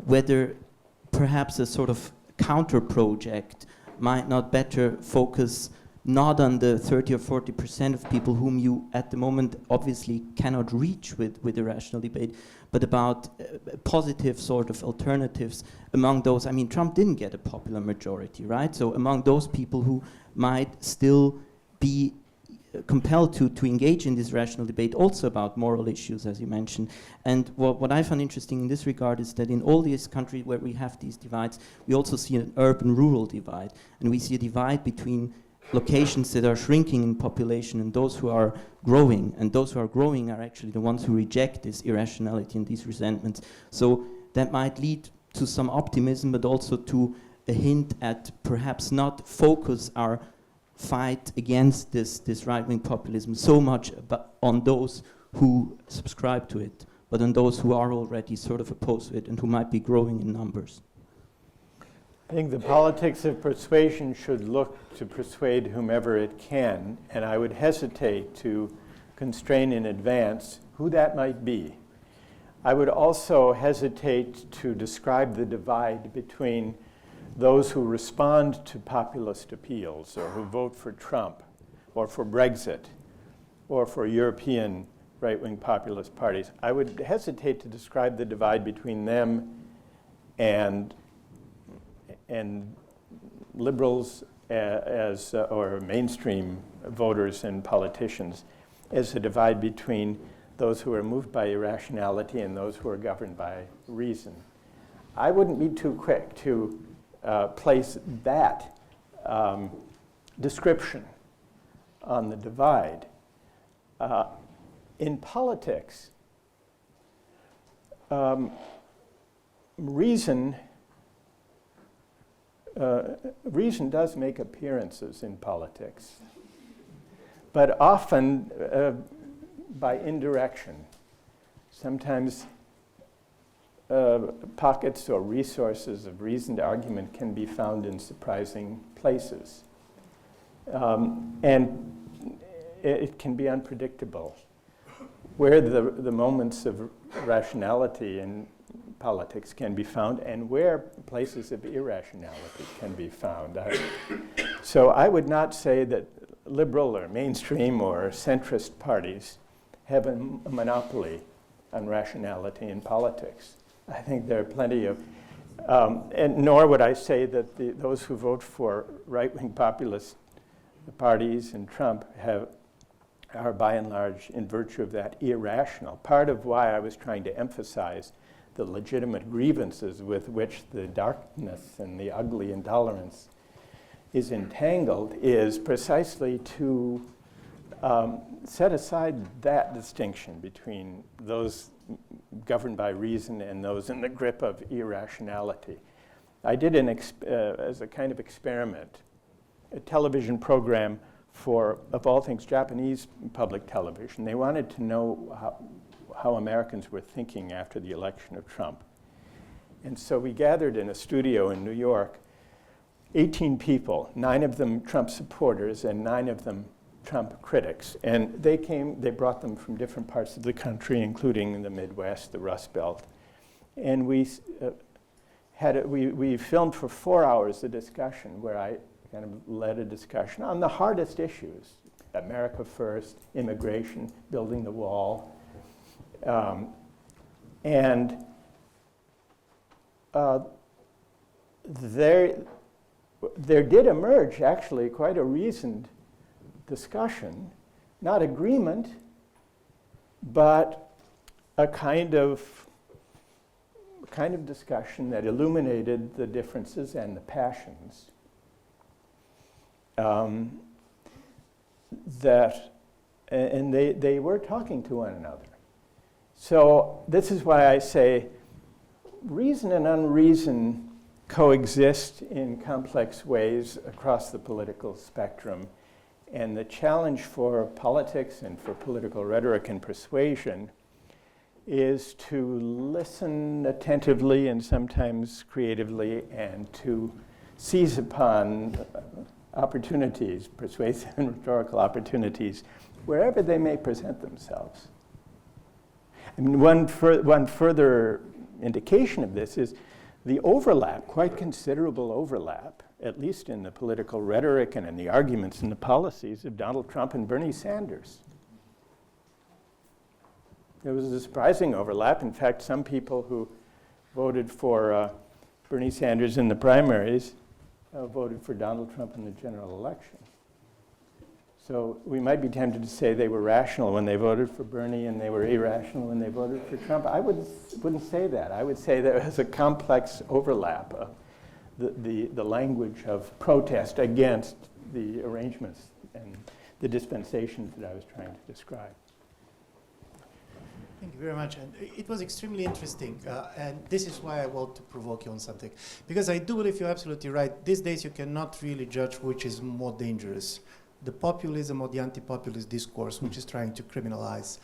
whether perhaps a sort of counter project might not better focus not on the 30 or 40% of people whom you at the moment obviously cannot reach with a rational debate, but about positive sort of alternatives among those. I mean, Trump didn't get a popular majority, right? So among those people who might still be compelled to engage in this rational debate also about moral issues, as you mentioned. And what I found interesting in this regard is that in all these countries where we have these divides, we also see an urban-rural divide, and we see a divide between locations that are shrinking in population and those who are growing, and those who are growing are actually the ones who reject this irrationality and these resentments. So that might lead to some optimism, but also to a hint at perhaps not focus our fight against this right-wing populism so much on those who subscribe to it, but on those who are already sort of opposed to it and who might be growing in numbers. I think the politics of persuasion should look to persuade whomever it can, and I would hesitate to constrain in advance who that might be. I would also hesitate to describe the divide between those who respond to populist appeals or who vote for Trump or for Brexit or for European right-wing populist parties. I would hesitate to describe the divide between them and liberals or mainstream voters and politicians as a divide between those who are moved by irrationality and those who are governed by reason. I wouldn't be too quick to place that description on the divide. In politics, reason does make appearances in politics, but often by indirection. Sometimes pockets or resources of reasoned argument can be found in surprising places. And it can be unpredictable. Where the moments of rationality in politics can be found and where places of irrationality can be found. So I would not say that liberal or mainstream or centrist parties have a monopoly on rationality in politics. I think there are plenty of, and nor would I say that those who vote for right-wing populist parties and Trump are by and large, in virtue of that, irrational. Part of why I was trying to emphasize the legitimate grievances with which the darkness and the ugly intolerance is entangled is precisely to set aside that distinction between those governed by reason and those in the grip of irrationality. I did, as a kind of experiment, a television program for, of all things, Japanese public television. They wanted to know how Americans were thinking after the election of Trump. And so we gathered in a studio in New York, 18 people, 9 of them Trump supporters and 9 of them Trump critics. And they brought them from different parts of the country, including the Midwest, the Rust Belt. And we filmed for 4 hours a discussion where I kind of led a discussion on the hardest issues: America first, immigration, building the wall. There did emerge actually quite a reasoned discussion, not agreement, but a kind of discussion that illuminated the differences and the passions and they were talking to one another. So this is why I say reason and unreason coexist in complex ways across the political spectrum. And the challenge for politics and for political rhetoric and persuasion is to listen attentively and sometimes creatively and to seize upon opportunities, persuasive and rhetorical opportunities, wherever they may present themselves. I mean, one further indication of this is the overlap, quite considerable overlap, at least in the political rhetoric and in the arguments and the policies of Donald Trump and Bernie Sanders. There was a surprising overlap. In fact, some people who voted for Bernie Sanders in the primaries voted for Donald Trump in the general election. So we might be tempted to say they were rational when they voted for Bernie and they were irrational when they voted for Trump. I wouldn't say that. I would say there was a complex overlap of the language of protest against the arrangements and the dispensations that I was trying to describe. Thank you very much. And it was extremely interesting. And this is why I want to provoke you on something. Because I do believe you're absolutely right. These days you cannot really judge which is more dangerous, the populism or the anti-populist discourse, which is trying to criminalize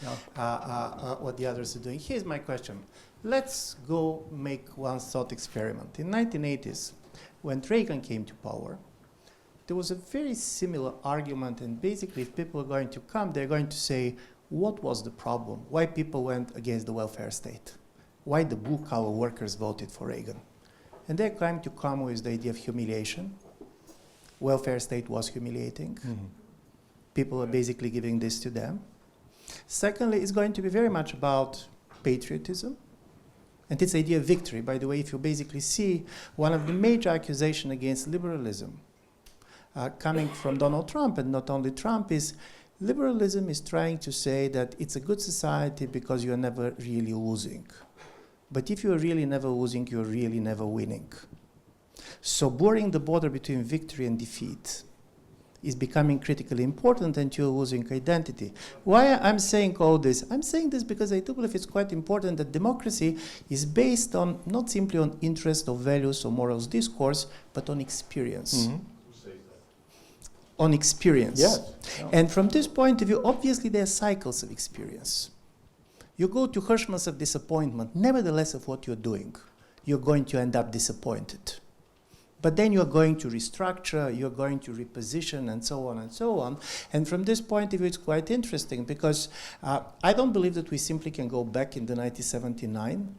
what the others are doing. Here's my question. Let's go make one thought experiment. In 1980s, when Reagan came to power, there was a very similar argument. And basically, if people are going to come, they're going to say, what was the problem? Why people went against the welfare state? Why the blue-collar workers voted for Reagan? And they're going to come with the idea of humiliation. Welfare state was humiliating. Mm-hmm. People are basically giving this to them. Secondly, it's going to be very much about patriotism. And it's the idea of victory. By the way, if you basically see one of the major accusations against liberalism coming from Donald Trump, and not only Trump, is liberalism is trying to say that it's a good society because you're never really losing. But if you're really never losing, you're really never winning. So blurring the border between victory and defeat is becoming critically important, and you're losing identity. Why I'm saying all this? I'm saying this because I do believe it's quite important that democracy is based on not simply on interest or values or morals discourse, but on experience. Mm-hmm. On experience. Yes. And from this point of view, obviously there are cycles of experience. You go to Hirschman's of disappointment, nevertheless of what you're doing, you're going to end up disappointed. But then you're going to restructure, you're going to reposition, and so on and so on. And from this point of view, it's quite interesting, because I don't believe that we simply can go back in the 1979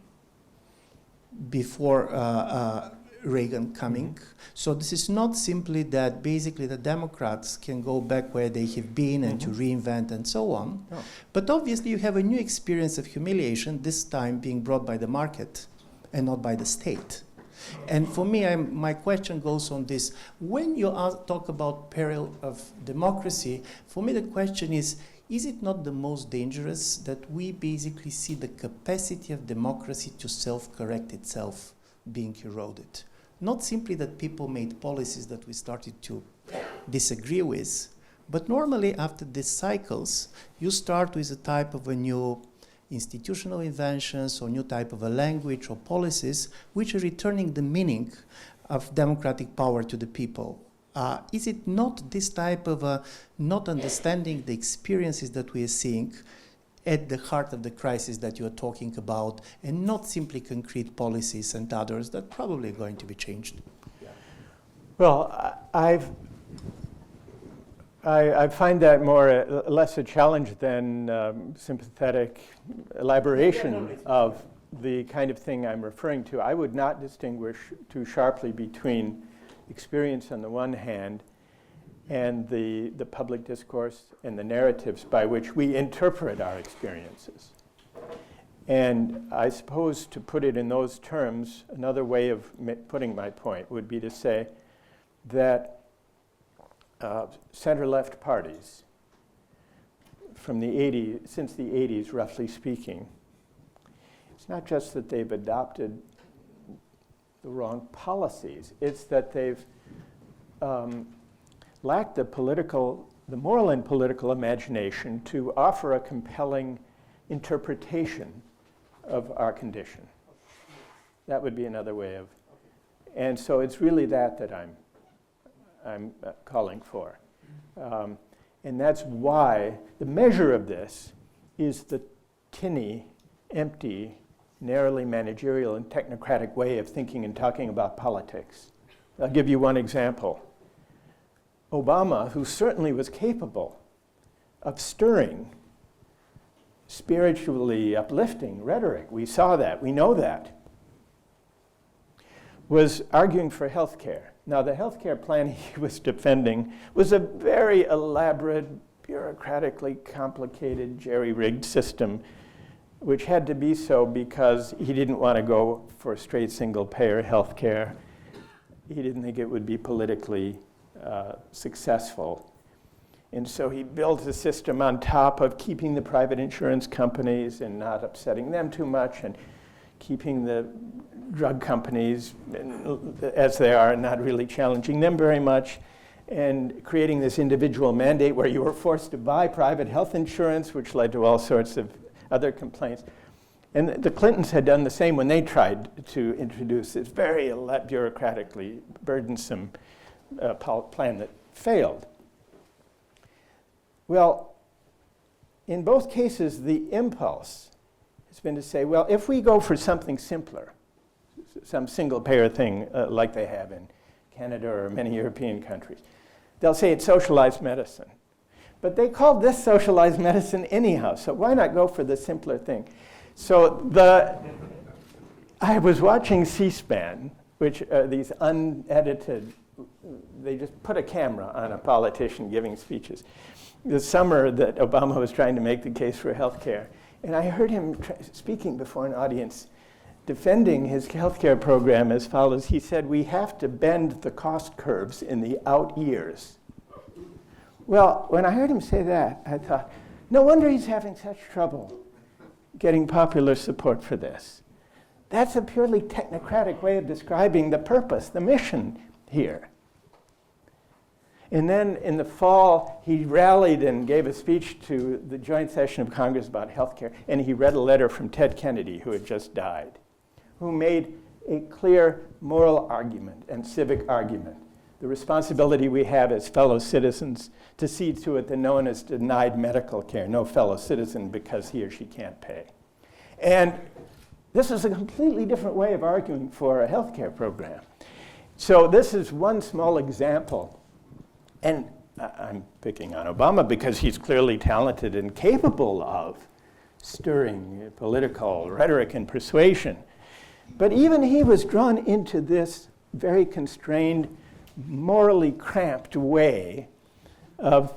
before Reagan coming. So this is not simply that basically the Democrats can go back where they have been and to reinvent and so on. No. But obviously you have a new experience of humiliation, this time being brought by the market and not by the state. And for me, my question goes on this. When you talk about peril of democracy, for me the question is it not the most dangerous that we basically see the capacity of democracy to self-correct itself being eroded? Not simply that people made policies that we started to disagree with, but normally after these cycles, you start with a type of a new institutional inventions or new type of a language or policies which are returning the meaning of democratic power to the people. Is it not this type of not understanding the experiences that we are seeing at the heart of the crisis that you are talking about, and not simply concrete policies and others that probably are going to be changed? Well, I find that less a challenge than sympathetic elaboration of the kind of thing I'm referring to. I would not distinguish too sharply between experience on the one hand and the public discourse and the narratives by which we interpret our experiences. And I suppose, to put it in those terms, another way of putting my point would be to say that center-left parties from the 80s, since the 80s, roughly speaking, it's not just that they've adopted the wrong policies, it's that they've lacked the moral and political imagination to offer a compelling interpretation of our condition. That would be another way of, and so it's really that I'm calling for. And that's why the measure of this is the tinny, empty, narrowly managerial and technocratic way of thinking and talking about politics. I'll give you one example. Obama, who certainly was capable of stirring, spiritually uplifting rhetoric, we saw that, we know that, was arguing for health care. Now, the health care plan he was defending was a very elaborate, bureaucratically complicated, jerry-rigged system, which had to be so because he didn't want to go for straight single-payer health care. He didn't think it would be politically successful. And so he built a system on top of keeping the private insurance companies and not upsetting them too much, and keeping the drug companies as they are and not really challenging them very much, and creating this individual mandate where you were forced to buy private health insurance, which led to all sorts of other complaints. And the Clintons had done the same when they tried to introduce this very bureaucratically burdensome plan that failed. Well, in both cases, the impulse has been to say, well, if we go for something simpler, some single-payer thing like they have in Canada or many European countries, they'll say it's socialized medicine. But they called this socialized medicine anyhow, so why not go for the simpler thing? So I was watching C-SPAN, which are these unedited, they just put a camera on a politician giving speeches. The summer that Obama was trying to make the case for health care, and I heard him speaking before an audience defending his health care program as follows. He said, we have to bend the cost curves in the out years. Well, when I heard him say that, I thought, no wonder he's having such trouble getting popular support for this. That's a purely technocratic way of describing the purpose, the mission here. And then in the fall, he rallied and gave a speech to the joint session of Congress about health care, and he read a letter from Ted Kennedy, who had just died, who made a clear moral argument and civic argument. The responsibility we have as fellow citizens to see to it that no one is denied medical care, no fellow citizen, because he or she can't pay. And this is a completely different way of arguing for a health care program. So this is one small example. And I'm picking on Obama because he's clearly talented and capable of stirring political rhetoric and persuasion. But even he was drawn into this very constrained, morally cramped way of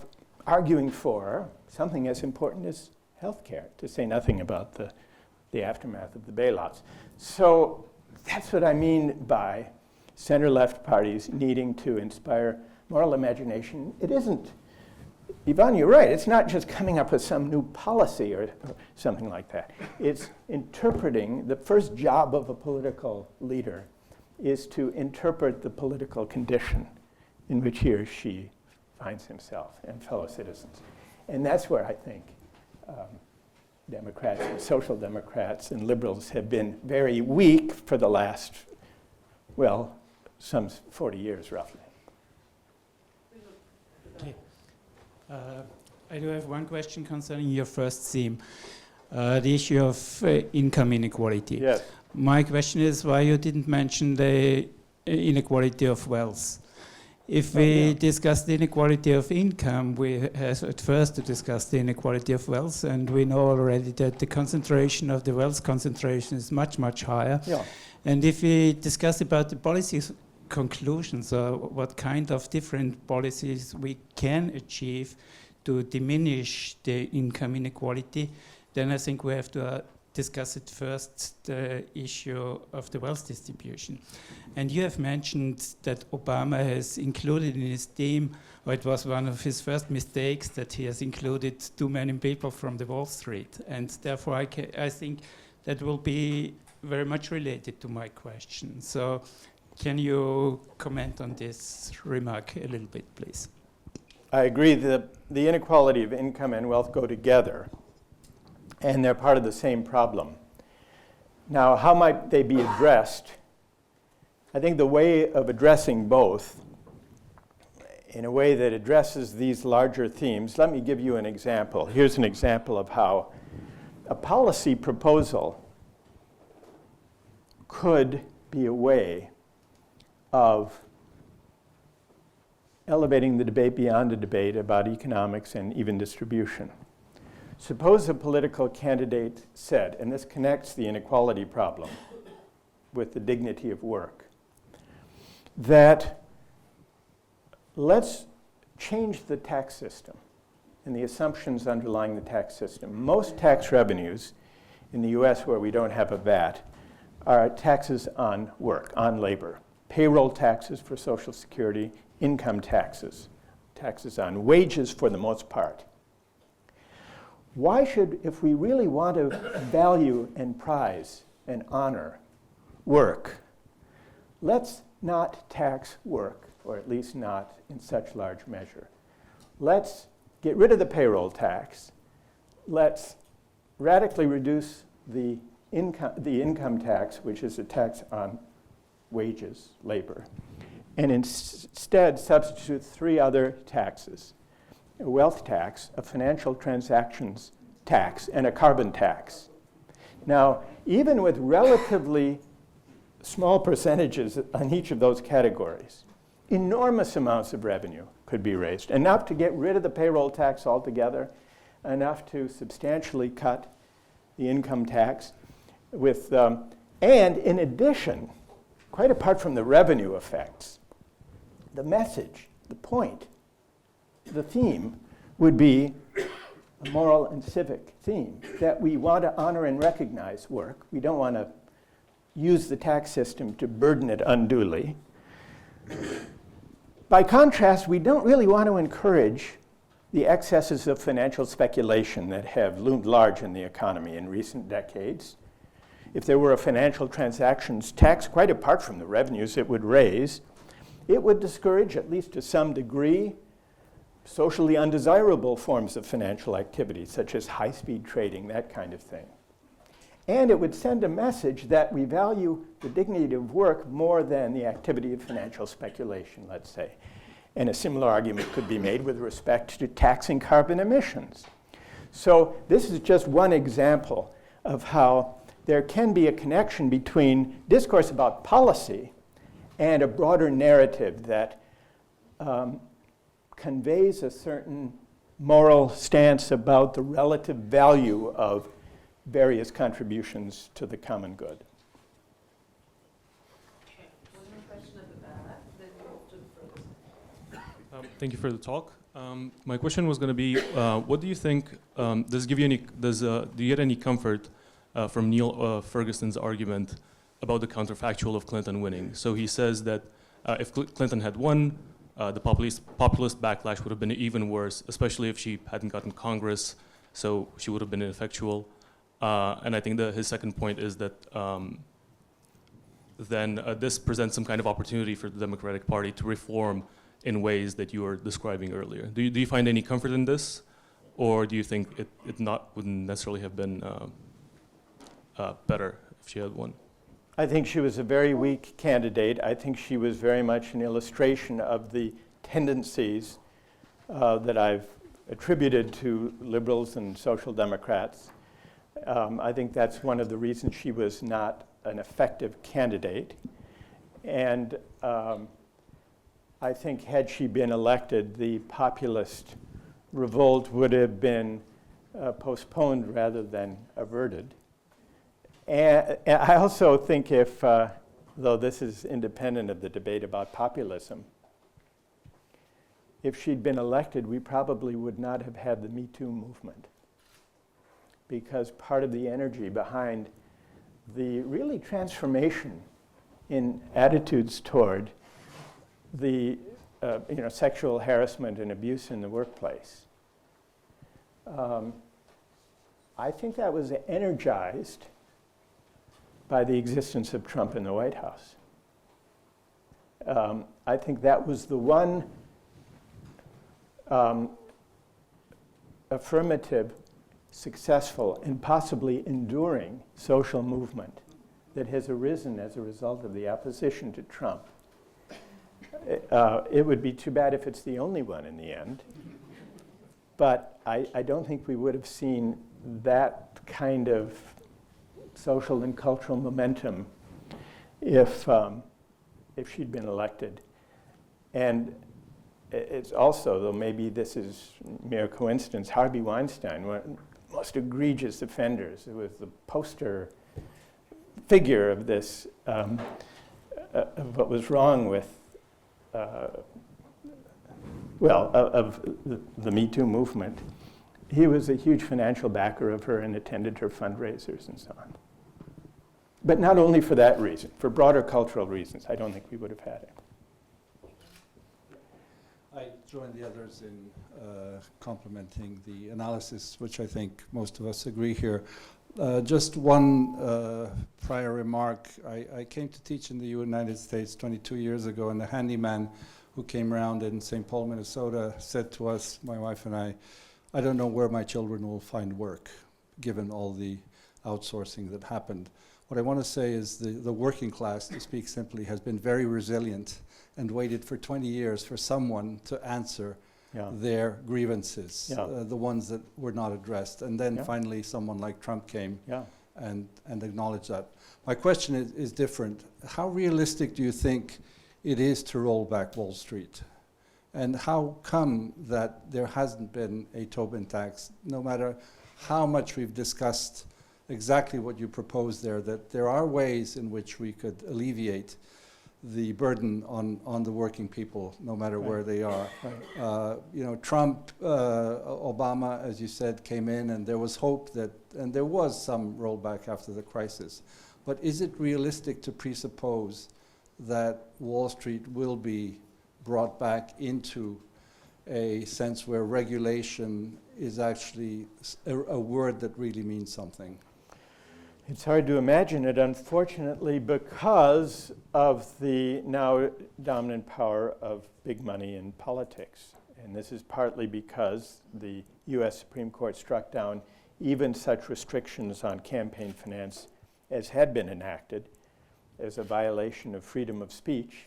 arguing for something as important as healthcare, to say nothing about the aftermath of the bailouts. So that's what I mean by center-left parties needing to inspire moral imagination. It isn't, Yvonne, you're right, it's not just coming up with some new policy or something like that. It's interpreting. The first job of a political leader is to interpret the political condition in which he or she finds himself and fellow citizens. And that's where I think Democrats and social democrats and liberals have been very weak for the last, well, some 40 years roughly. Okay. I do have one question concerning your first theme, the issue of income inequality. Yes. My question is why you didn't mention the inequality of wealth. If we discuss the inequality of income, we have at first to discuss the inequality of wealth, and we know already that the concentration of the wealth concentration is much, much higher. Yeah. And if we discuss about the policy conclusions, or what kind of different policies we can achieve to diminish the income inequality, then I think we have to discuss it first, the issue of the wealth distribution. And you have mentioned that Obama has included in his theme, or it was one of his first mistakes, that he has included too many people from the Wall Street. And therefore I think that will be very much related to my question. So can you comment on this remark a little bit, please? I agree that the inequality of income and wealth go together, and they're part of the same problem. Now, how might they be addressed? I think the way of addressing both in a way that addresses these larger themes, let me give you an example. Here's an example of how a policy proposal could be a way of elevating the debate beyond a debate about economics and even distribution. Suppose a political candidate said, and this connects the inequality problem with the dignity of work, that let's change the tax system and the assumptions underlying the tax system. Most tax revenues in the US where we don't have a VAT are taxes on work, on labor. Payroll taxes for Social Security, income taxes, taxes on wages for the most part. Why should, if we really want to value and prize and honor work, let's not tax work, or at least not in such large measure. Let's get rid of the payroll tax. Let's radically reduce the income tax, which is a tax on wages, labor, and instead substitute three other taxes: a wealth tax, a financial transactions tax, and a carbon tax. Now, even with relatively small percentages on each of those categories, enormous amounts of revenue could be raised, enough to get rid of the payroll tax altogether, enough to substantially cut the income tax, and in addition, quite apart from the revenue effects, the message, the point, the theme would be a moral and civic theme, that we want to honor and recognize work. We don't want to use the tax system to burden it unduly. By contrast, we don't really want to encourage the excesses of financial speculation that have loomed large in the economy in recent decades. If there were a financial transactions tax, quite apart from the revenues it would raise, it would discourage, at least to some degree, socially undesirable forms of financial activity, such as high-speed trading, that kind of thing. And it would send a message that we value the dignity of work more than the activity of financial speculation, let's say. And a similar argument could be made with respect to taxing carbon emissions. So this is just one example of how there can be a connection between discourse about policy and a broader narrative that conveys a certain moral stance about the relative value of various contributions to the common good. Thank you for the talk. My question was going to be, what do you think? Do you get any comfort from Neil Ferguson's argument about the counterfactual of Clinton winning? So he says that if Clinton had won, the populist backlash would have been even worse, especially if she hadn't gotten Congress, so she would have been ineffectual. And I think that his second point is that then this presents some kind of opportunity for the Democratic Party to reform in ways that you were describing earlier. Do you find any comfort in this? Or do you think it wouldn't necessarily have been better if she had won? I think she was a very weak candidate. I think she was very much an illustration of the tendencies that I've attributed to liberals and social democrats. I think that's one of the reasons she was not an effective candidate. And I think had she been elected, the populist revolt would have been postponed rather than averted. And I also think if, though this is independent of the debate about populism, if she'd been elected, we probably would not have had the Me Too movement, because part of the energy behind the really transformation in attitudes toward the sexual harassment and abuse in the workplace, I think that was energized by the existence of Trump in the White House. I think that was the one affirmative, successful, and possibly enduring social movement that has arisen as a result of the opposition to Trump. It would be too bad if it's the only one in the end. But I don't think we would have seen that kind of social and cultural momentum if she'd been elected. And it's also, though maybe this is mere coincidence, Harvey Weinstein, one of the most egregious offenders, who was the poster figure of this, of what was wrong with of the Me Too movement. He was a huge financial backer of her and attended her fundraisers and so on. But not only for that reason, for broader cultural reasons, I don't think we would have had it. I join the others in complimenting the analysis, which I think most of us agree here. Just one prior remark. I came to teach in the United States 22 years ago, and the handyman who came around in St. Paul, Minnesota, said to us, my wife and I don't know where my children will find work, given all the outsourcing that happened. What I want to say is the working class, to speak simply, has been very resilient and waited for 20 years for someone to answer their grievances, the ones that were not addressed. And then finally someone like Trump came and acknowledged that. My question is different. How realistic do you think it is to roll back Wall Street? And how come that there hasn't been a Tobin tax, no matter how much we've discussed exactly what you propose there, that there are ways in which we could alleviate the burden on the working people, no matter where they are. Trump, Obama, as you said, came in, and there was hope that, and there was some rollback after the crisis. But is it realistic to presuppose that Wall Street will be brought back into a sense where regulation is actually a word that really means something? It's hard to imagine it, unfortunately, because of the now dominant power of big money in politics. And this is partly because the US Supreme Court struck down even such restrictions on campaign finance as had been enacted as a violation of freedom of speech.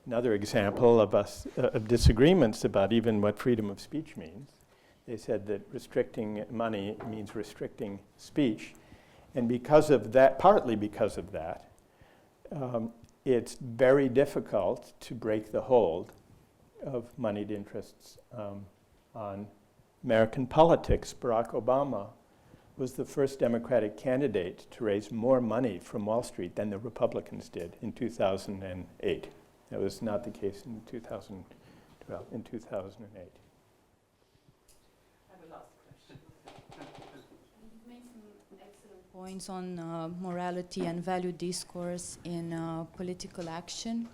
Another example of disagreements about even what freedom of speech means. They said that restricting money means restricting speech. And because of that, partly because of that, it's very difficult to break the hold of moneyed interests on American politics. Barack Obama was the first Democratic candidate to raise more money from Wall Street than the Republicans did in 2008. That was not the case in 2008. You've made some excellent points on morality and value discourse in political action.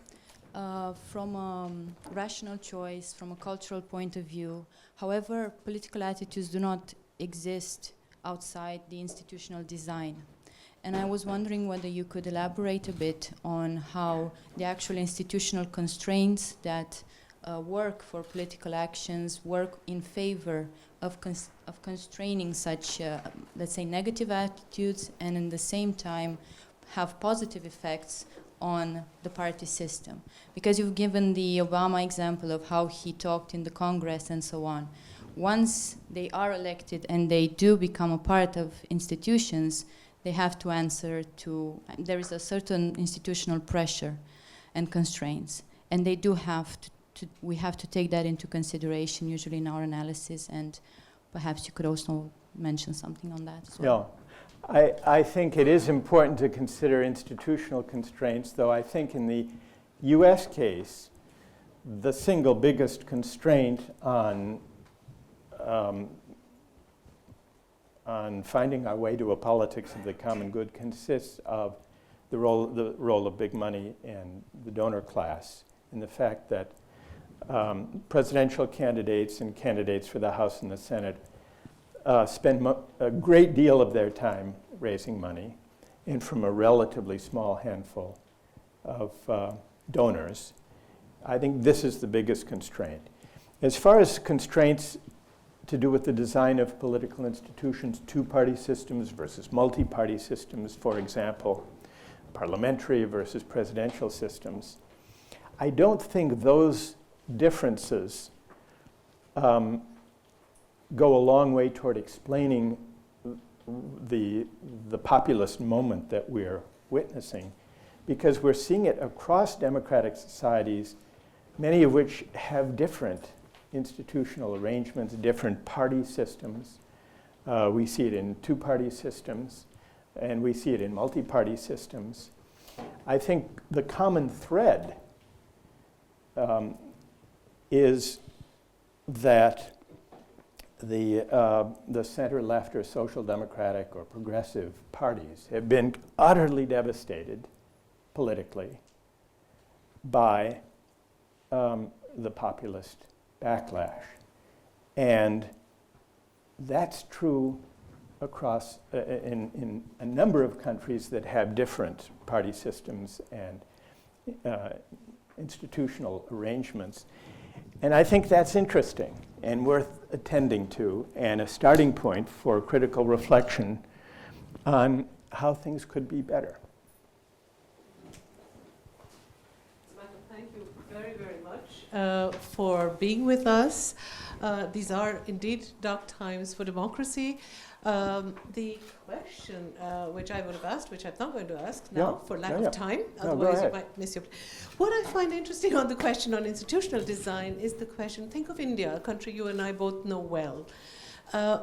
From a rational choice, from a cultural point of view. However, political attitudes do not exist outside the institutional design. And I was wondering whether you could elaborate a bit on how the actual institutional constraints that work for political actions work in favor of constraining such, let's say, negative attitudes, and in the same time have positive effects on the party system. Because you've given the Obama example of how he talked in the Congress and so on. Once they are elected and they do become a part of institutions, they have to answer to, there is a certain institutional pressure and constraints. And they do have we have to take that into consideration usually in our analysis, and perhaps you could also mention something on that as well. Yeah. I think it is important to consider institutional constraints, though I think in the US case, the single biggest constraint on finding our way to a politics of the common good consists of the role of big money and the donor class, and the fact that presidential candidates and candidates for the House and the Senate spend a great deal of their time raising money, and from a relatively small handful of donors. I think this is the biggest constraint. As far as constraints to do with the design of political institutions, two-party systems versus multi-party systems, for example, parliamentary versus presidential systems, I don't think those differences go a long way toward explaining the populist moment that we're witnessing, because we're seeing it across democratic societies, many of which have different institutional arrangements, different party systems. We see it in two-party systems, and we see it in multi-party systems. I think the common thread is that the center-left or social democratic or progressive parties have been utterly devastated politically by the populist backlash. And that's true across in a number of countries that have different party systems and institutional arrangements. And I think that's interesting and worth attending to, and a starting point for critical reflection on how things could be better. Michael, thank you very, very much for being with us. These are indeed dark times for democracy. The question which I would have asked, which I'm not going to ask now for lack of time, otherwise you might miss your... What I find interesting on the question on institutional design is the question, think of India, a country you and I both know well.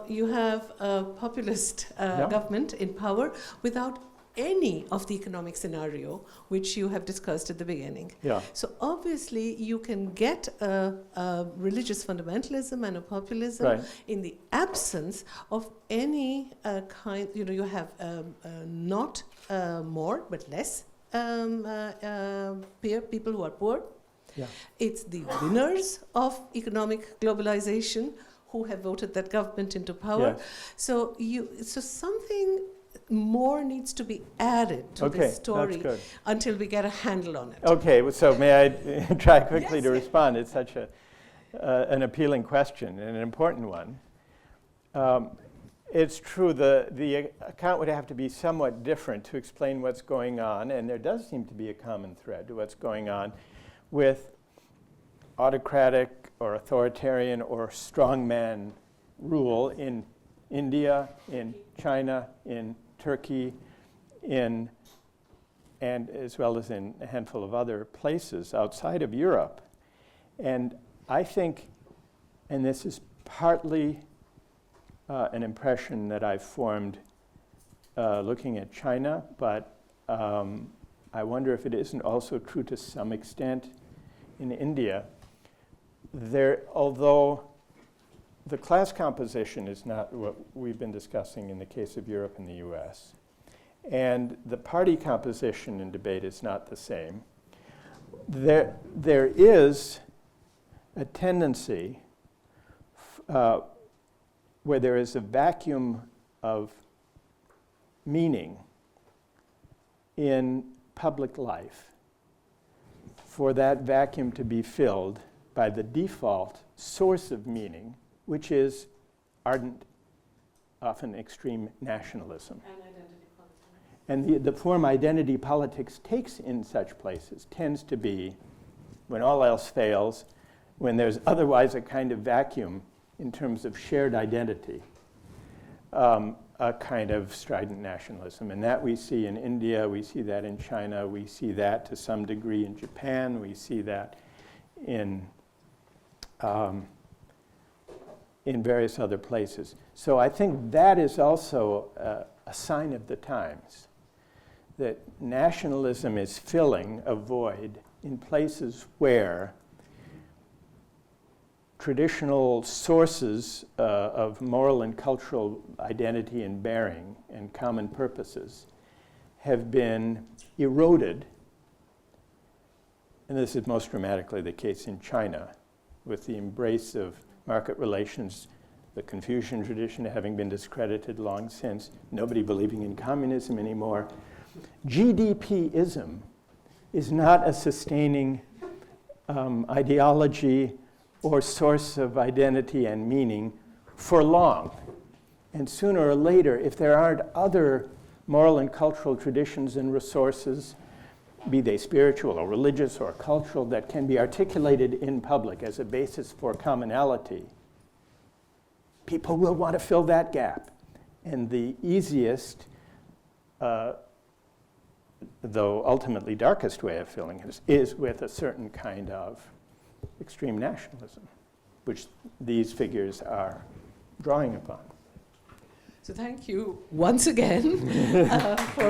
You have a populist government in power without any of the economic scenario which you have discussed at the beginning. Yeah. So obviously you can get a religious fundamentalism and a populism in the absence of any kind, you have not more but less people who are poor. Yeah. It's the winners of economic globalization who have voted that government into power. Yes. So something more needs to be added to this story until we get a handle on it. Okay, so may I try quickly to respond? It's such an appealing question and an important one. It's true, the account would have to be somewhat different to explain what's going on, and there does seem to be a common thread to what's going on with autocratic or authoritarian or strongman rule in India, in China, in Turkey, in and as well as in a handful of other places outside of Europe. And I think, and this is partly an impression that I've formed looking at China, but I wonder if it isn't also true to some extent in India. Although the class composition is not what we've been discussing in the case of Europe and the US, and the party composition in debate is not the same, there is a tendency where there is a vacuum of meaning in public life, for that vacuum to be filled by the default source of meaning, which is ardent, often extreme nationalism. And identity politics. And the form identity politics takes in such places tends to be, when all else fails, when there's otherwise a kind of vacuum in terms of shared identity, a kind of strident nationalism. And that we see in India, we see that in China, we see that to some degree in Japan, we see that in various other places. So I think that is also a sign of the times, that nationalism is filling a void in places where traditional sources of moral and cultural identity and bearing and common purposes have been eroded. And this is most dramatically the case in China, with the embrace of market relations, the Confucian tradition having been discredited long since, nobody believing in communism anymore. GDP-ism is not a sustaining ideology or source of identity and meaning for long. And sooner or later, if there aren't other moral and cultural traditions and resources, be they spiritual or religious or cultural, that can be articulated in public as a basis for commonality, people will want to fill that gap. And the easiest, though ultimately darkest way of filling it is with a certain kind of extreme nationalism, which these figures are drawing upon. So thank you once again for